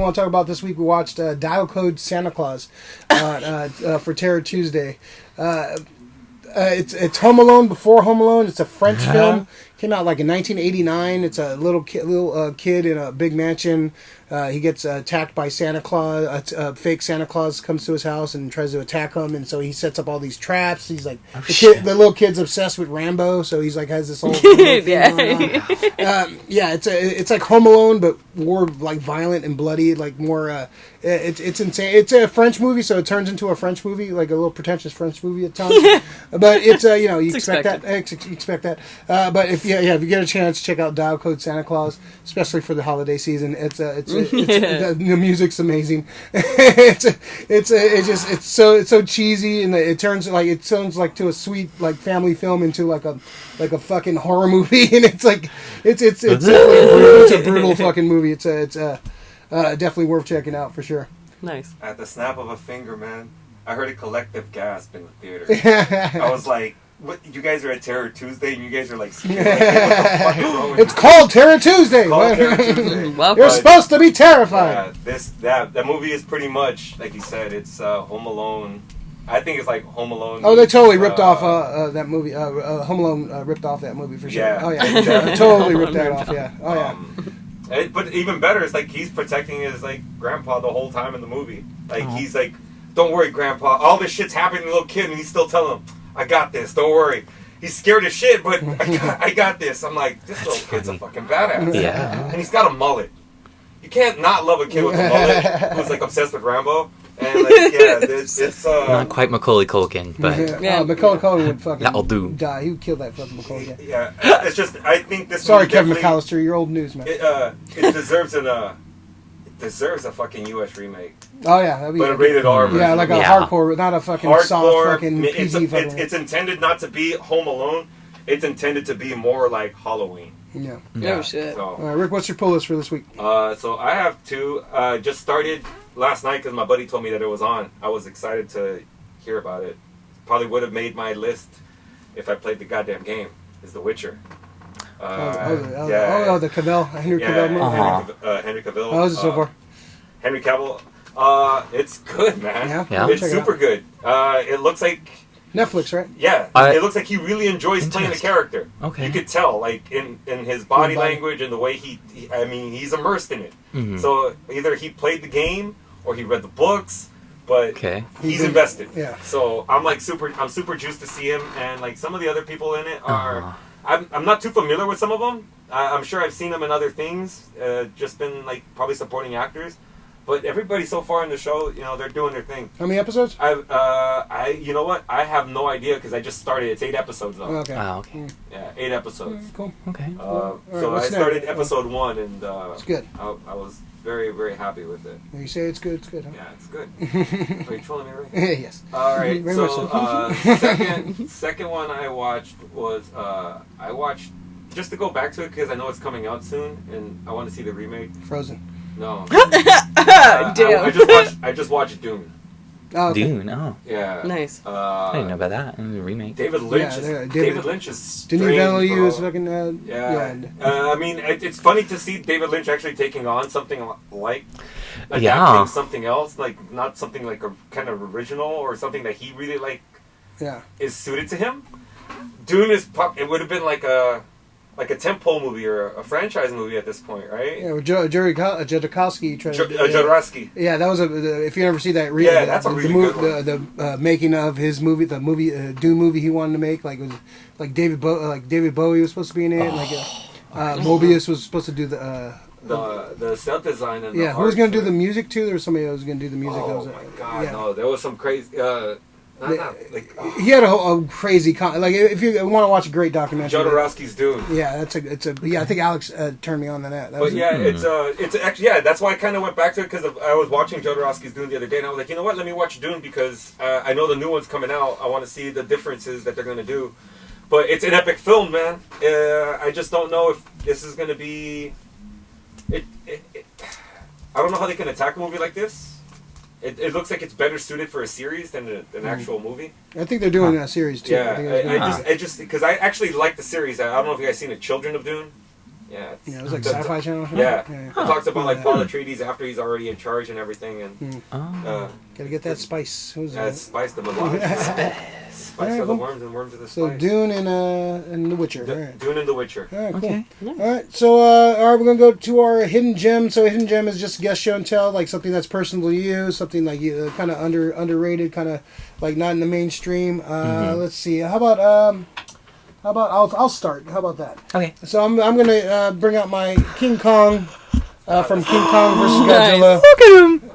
want to talk about this week. We watched Dial Code Santa Claus for Terror Tuesday. It's Home Alone before Home Alone. It's a French film. Came out like in 1989. It's a little kid in a big mansion. He gets attacked by Santa Claus. A fake Santa Claus comes to his house and tries to attack him, and so he sets up all these traps. He's like the little kid's obsessed with Rambo, so he's like has this whole thing going on. It's like Home Alone, but more like violent and bloody, like more. It's insane. It's a French movie, so it turns into a French movie, like a little pretentious French movie at times. But it's you expect that. You expect that. But if you get a chance, check out Dial Code Santa Claus, especially for the holiday season. The music's amazing. It's so cheesy, and it turns to a sweet like family film into like a fucking horror movie, and it's a brutal fucking movie. It's definitely worth checking out for sure. Nice. At the snap of a finger, man, I heard a collective gasp in the theater. I was like, "What? You guys are at Terror Tuesday, and you guys are like, what the fuck is wrong with It's called Terror Tuesday. You're supposed to be terrified." That movie is pretty much like you said. It's Home Alone. I think it's like Home Alone. Oh, they totally ripped off that movie. Home Alone ripped off that movie for sure. Yeah. Oh yeah, totally ripped that off. Yeah. Oh yeah. But even better, it's like he's protecting his like grandpa the whole time in the movie. Like he's like, "Don't worry, grandpa. All this shit's happening to the little kid," and he's still telling him, "I got this. Don't worry." He's scared as shit, but I got this. I'm like, this little kid's a fucking badass. Yeah. And he's got a mullet. You can't not love a kid with a mullet who's like obsessed with Rambo. And like, it's not quite Macaulay Culkin, but Macaulay Culkin would fucking that'll do. Die. He would kill that fucking Macaulay. Yeah, it's just I think this. Sorry, Kevin McAllister, you're old news, man. It deserves a fucking U.S. remake. Oh yeah, that'd be but a rated R version. Yeah, like a hardcore, not a fucking soft fucking PG. It's intended not to be Home Alone. It's intended to be more like Halloween. Yeah. Oh shit. So, all right, Rick, what's your pull list for this week? So I have two. Just started last night because my buddy told me that it was on. I was excited to hear about it. Probably would have made my list if I played the goddamn game. Is The Witcher. The Cavill, Henry Cavill movie. Henry Cavill. How is it so far? Henry Cavill. It's good, man. Yeah. It's super good. It looks like Netflix, right? Yeah, it looks like he really enjoys playing the character. Okay. You could tell, like, in his body language and the way he's immersed in it. Mm-hmm. So either he played the game or he read the books, but he's invested. Yeah. So I'm super juiced to see him, and like some of the other people in it are. I'm not too familiar with some of them. I'm sure I've seen them in other things, just been like probably supporting actors. But everybody so far in the show, they're doing their thing. How many episodes? You know what? I have no idea because I just started. It's 8 episodes though. Okay. Okay. Yeah, 8 episodes. Cool. Okay. So I started episode 1, and it's good. I was very, very happy with it. When you say it's good, it's good, huh? Yeah, it's good. Are you trolling me, right? Yes. All right. Very So much so. second one I watched was just to go back to it because I know it's coming out soon, and I want to see the remake. Frozen. No. Damn. I just watched Dune. Oh, okay. Dune. Oh. Yeah. Nice. I didn't know about that. The remake. David Lynch. David Lynch is. Denis Villeneuve is fucking. I mean, it's funny to see David Lynch actually taking on something like adapting something else, like not something like a kind of original or something that he really like. Yeah. Is suited to him. Dune is. It would have been like a tentpole movie or a franchise movie at this point, right? Yeah, with Jodorowsky. Jodorowsky. Yeah, that was if you ever see that. That's a really good one. The making of his movie, the movie Dune movie he wanted to make, like it was like David Bowie was supposed to be in it, Mobius was supposed to do the set design and who was going to do the music too? There was somebody that was going to do the music. Oh my god, no! There was some crazy. He had a crazy if you want to watch a great documentary. Jodorowsky's Dune. Yeah, I think Alex turned me on to that. It's actually that's why I kind of went back to it because I was watching Jodorowsky's Dune the other day and I was like, you know what? Let me watch Dune because I know the new one's coming out. I want to see the differences that they're going to do. But it's an epic film, man. I just don't know if this is going to be. I don't know how they can attack a movie like this. It looks like it's better suited for a series than an actual movie. I think they're doing that series too. Yeah, I just because I actually like the series. I don't know if you guys seen it, Children of Dune. Yeah, it was like Sci-Fi Channel. Yeah, it talks about like Paul Atreides after he's already in charge and everything, and gotta get that spice. Spice the melange. Spice of the worms and worms of the spice. So Dune and The Witcher. Right. Dune and The Witcher. All right, cool. Okay. All right, so we're gonna go to our hidden gem. So a hidden gem is just guest show and tell, like something that's personal to you, something like kind of underrated, kind of like not in the mainstream. Let's see. How about I'll start. How about that? Okay. So I'm gonna bring out my King Kong from King Kong versus Godzilla. Look at him.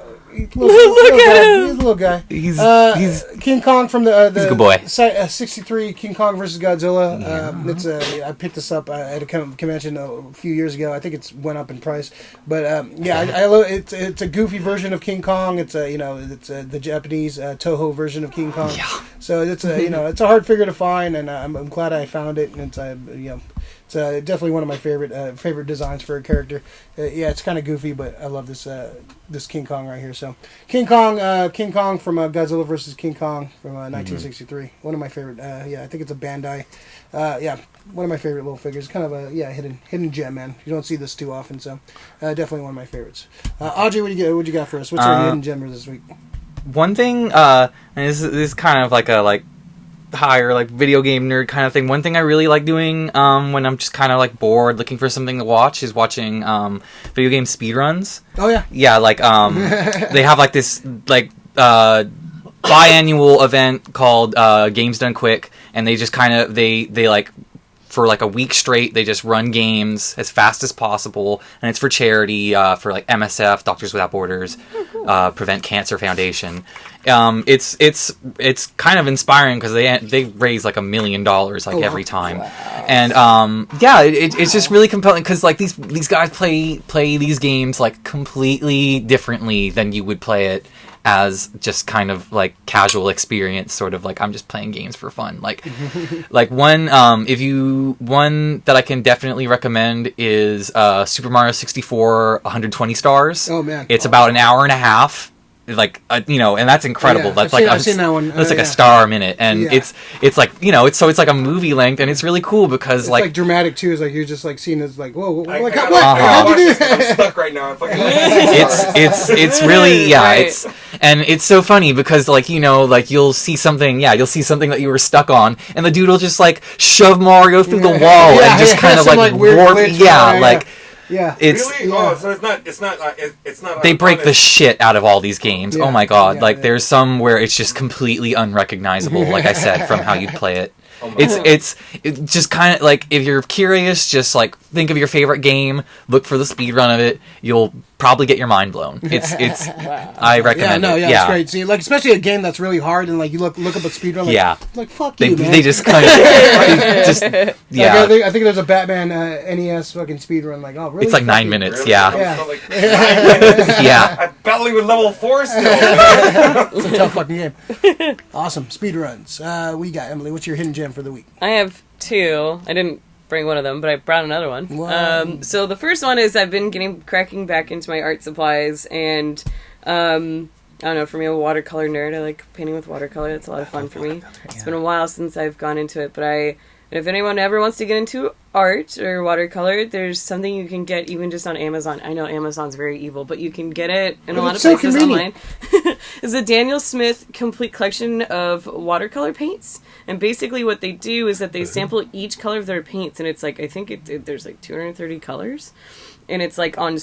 Look at him. He's a little guy. He's King Kong from the he's a good boy. 63 King Kong versus Godzilla. I picked this up at a convention a few years ago. I think it's went up in price, but I love it. It's a goofy version of King Kong. It's the Japanese Toho version of King Kong. Yeah. So it's it's a hard figure to find, and I'm glad I found it. And it's definitely one of my favorite designs for a character. It's kind of goofy, but I love this King Kong right here. So King Kong from Godzilla vs. King Kong from 1963. One of my favorite. I think it's a Bandai. One of my favorite little figures. Kind of a hidden gem, man. You don't see this too often, so definitely one of my favorites. Audrey, what you got for us? What's your hidden gem this week? One thing, and this is kind of like a higher video game nerd kind of thing. One thing I really like doing when I'm just kind of bored looking for something to watch is watching video game speedruns. Oh yeah. They have this biannual event called Games Done Quick, and they just kind of they for a week straight they just run games as fast as possible, and it's for charity for MSF, Doctors Without Borders, Prevent Cancer Foundation. It's kind of inspiring because they raise $1 million every time. Wow. And it's just really compelling because these guys play these games completely differently than you would play it as just kind of like casual experience, sort of like I'm just playing games for fun. Like one that I can definitely recommend is Super Mario 64 120 stars. Oh man, it's about an hour and a half. Like and that's incredible. That's I've seen that one. That's like a star a minute, and it's like it's like a movie length, and it's really cool because it's like dramatic too. It's like you're just like seeing this like whoa, what? I'm stuck right now. It's really right. It's so funny because like you'll see something that you were stuck on, and the dude will just like shove Mario through the wall and just kind of like warp. Yeah, it's really. Oh, so it's not. They break the shit out of all these games. Oh my god! There's some where it's just completely unrecognizable. Like I said, from how you play it. It's just kind of like if you're curious, just like think of your favorite game, look for the speed run of it. You'll probably get your mind blown. It's wow. I recommend it. It's great. See, like especially a game that's really hard and like you look up a speed run. Like, like fuck you, man. They just kind of I think there's a Batman NES fucking speed run. Like really? It's like 9 minutes. Really? Yeah. I'm battling with level 4 still. It's a tough fucking game. Awesome speed runs. We got Emily. What's your hidden gem for the week? I have 2. I didn't bring one of them, but I brought another one. So the first one is I've been cracking back into my art supplies, and I don't know, for me, I'm a watercolor nerd. I like painting with watercolor. It's a lot of fun for me. It's been a while since I've gone into it, but if anyone ever wants to get into art or watercolor, there's something you can get even just on Amazon. I know Amazon's very evil, but you can get it in a lot of places online. It's a Daniel Smith complete collection of watercolor paints. And basically what they do is that they sample each color of their paints, and it's like, I think there's like 230 colors, and it's like on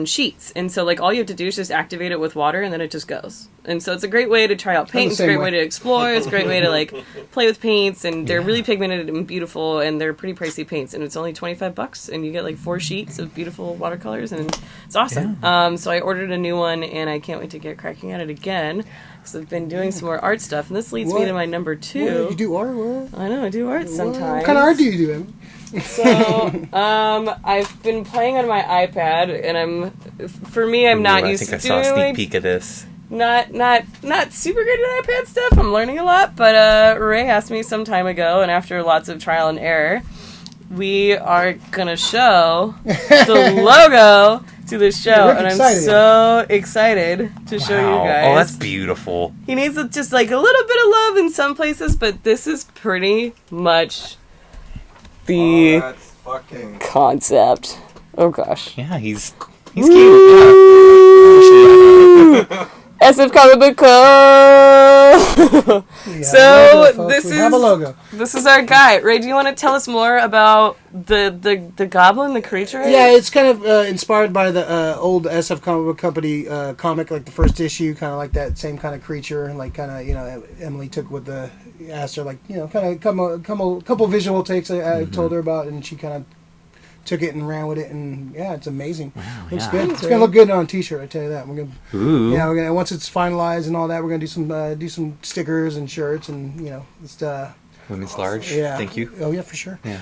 sheets. And so like all you have to do is just activate it with water, and then it just goes. And so it's a great way to try out paint. It's a great way to explore. It's a great way to like play with paints, and they're really pigmented and beautiful, and they're pretty pricey paints, and it's only $25, and you get like 4 sheets of beautiful watercolors, and it's awesome. So I ordered a new one, and I can't wait to get cracking at it again. So I've been doing some more art stuff, and this leads me to my number 2. What? You do art? What? I know, I do art sometimes. What kind of art do you do, Em? So, I've been playing on my iPad, and I'm not used to doing. I think I saw a sneak peek of this. Not super good at iPad stuff. I'm learning a lot, but Ray asked me some time ago, and after lots of trial and error, we are gonna show the logo to the show, and I'm so excited to show you guys. Oh, that's beautiful. He needs just like a little bit of love in some places, but this is pretty much the concept. Oh gosh. Yeah, he's cute. Yeah. SF Comic Book Co. So this is our guy. Ray, do you want to tell us more about the goblin, the creature? Yeah, it's kind of inspired by the old SF Comic Book Company comic, like the first issue, kind of like that same kind of creature, and like kind of Emily took with asked her like kind of couple visual takes I told her about, and she kind of took it and ran with it, and it's amazing. Wow, looks good. It's gonna look good on a t-shirt. I tell you that. We're gonna once it's finalized and all that, we're gonna do some stickers and shirts, and it's women's large. Yeah, thank you. Oh yeah, for sure. Yeah.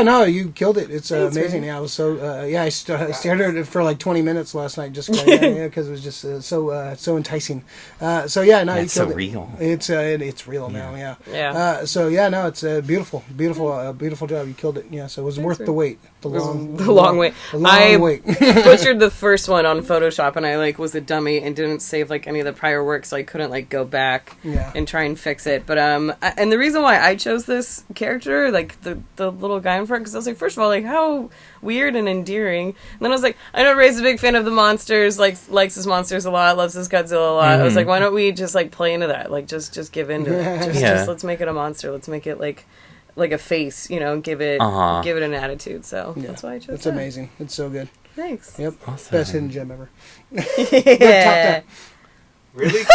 No, you killed it. It's amazing. Right. Yeah, I was so I stared at it for like 20 minutes last night, just because it was just so enticing. You killed it. Real. It's real now. Yeah. Yeah. It's a beautiful job. You killed it. Yeah. So it was worth the wait. The long wait. I butchered the first one on Photoshop, and I was a dummy and didn't save any of the prior work, so I couldn't go back and try and fix it. But and the reason why I chose this character, the little guy in front, because I was like, first of all, how weird and endearing. And then I was like, I know Ray's a big fan of the monsters, likes his monsters a lot, loves his Godzilla a lot. I was like, why don't we just play into that? Just give into it. Just let's make it a monster. Let's make it like a face, give it an attitude. So that's why I chose. It's amazing. It's so good. Thanks. Yep. Awesome. Best hidden gem ever. Yeah. Really? Even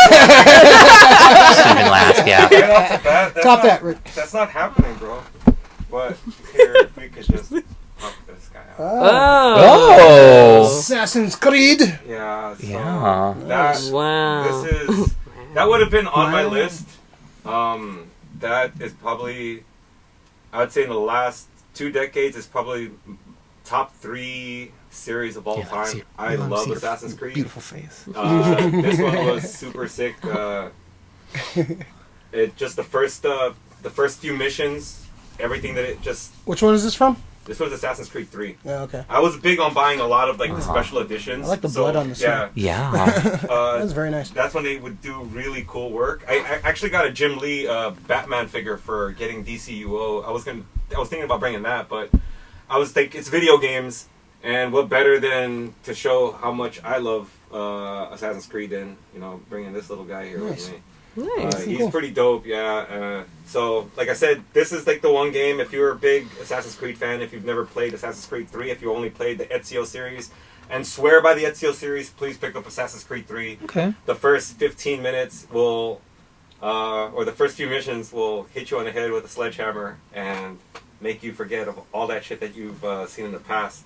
last, yeah. Right off the bat, Top that, Rick. That's not happening, bro. But here, if we could just pop this guy out. Oh! Assassin's Creed. Yeah. So yeah. Wow. That would have been on my list. That is probably, I would say in the last 2 decades, is probably top 3 series of all time. I love Assassin's Creed. Beautiful face. This one was super sick. It just the first few missions, everything that it just. Which one is this from? This was Assassin's Creed 3. Yeah, okay. I was big on buying a lot of the special editions. I like the blood on the side. Yeah. That's very nice. That's when they would do really cool work. I actually got a Jim Lee Batman figure for getting DCUO. I was thinking about bringing that, but I was thinking it's video games, and what better than to show how much I love Assassin's Creed than bringing this little guy here with me. Nice. He's pretty dope, yeah. So, like I said, this is the one game, if you're a big Assassin's Creed fan, if you've never played Assassin's Creed 3, if you only played the Ezio series, and swear by the Ezio series, please pick up Assassin's Creed 3. Okay. The first 15 minutes will, or the first few missions will hit you on the head with a sledgehammer and make you forget of all that shit that you've seen in the past.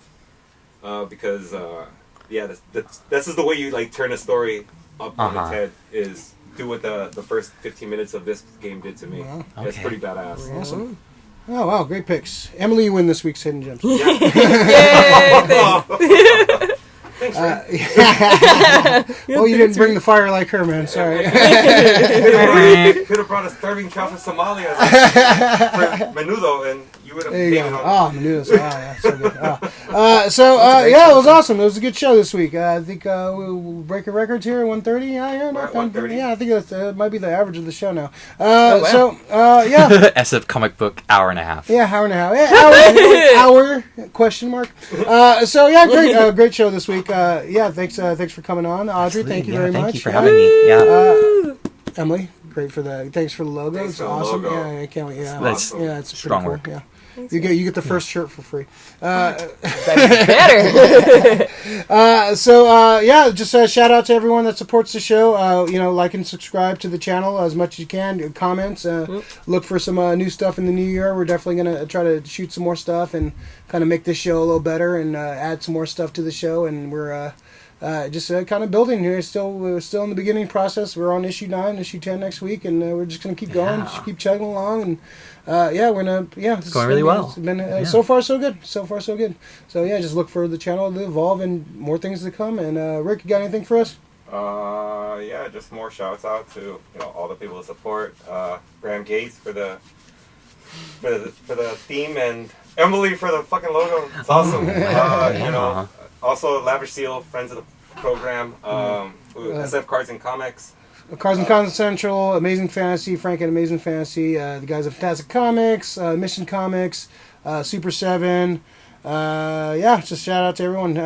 Because, this is the way you, turn a story up on its head, is do what the first 15 minutes of this game did to me. Wow. That's pretty badass. Awesome. Oh, wow, great picks. Emily, you win this week's Hidden Gems. Yay! Thanks, well, you didn't bring the fire like her, man. Sorry. Could have brought a starving child from Somalia for menudo, and you would have taken on. Oh, menudo. Yeah, so good. It was awesome. It was a good show this week. I think we'll break a record here at 1:30. Yeah, 1:30. Yeah, I think that might be the average of the show now. SF comic book hour and a half. Yeah, hour and a half. Yeah, hour question mark. Great show this week. Thanks for coming on, Audrey. Absolutely. Thank you very much. Thank you for having me. Yeah. Emily, great for the. Thanks for the logo. Thanks It's for the awesome. logo. Yeah, I can't wait. Yeah, That's it's strong cool. work. Yeah. You get the first shirt for free. Better. Just a shout out to everyone that supports the show. Like and subscribe to the channel as much as you can. Comments. Look for some new stuff in the new year. We're definitely gonna try to shoot some more stuff and kind of make this show a little better and add some more stuff to the show. And we're just kind of building here. We're still in the beginning process. We're on issue 9, issue 10 next week, and we're just gonna keep going, just keep chugging along, and it's going really well. It's been so far so good. So just look for the channel to evolve and more things to come. And Rick, you got anything for us? Just more shouts out to all the people that support Graham Gates for the theme, and Emily for the fucking logo. It's awesome. Also, Lavish Seal, friends of the program, SF Cards and Comics. Cards and Comics Central, Amazing Fantasy, Frank and Amazing Fantasy, the guys at Fantastic Comics, Mission Comics, Super 7. Just shout out to everyone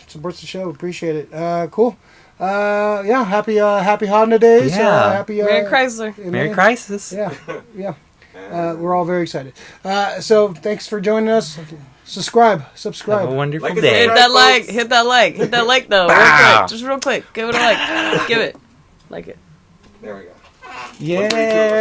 supports the show. Appreciate it. Cool. Happy holidays. Merry Chrysler. Merry Crisis. Yeah. We're all very excited. So thanks for joining us. Subscribe. Have a wonderful day. Hit that like though. Real quick. Give it a like. Give it. Like it. There we go. Yeah.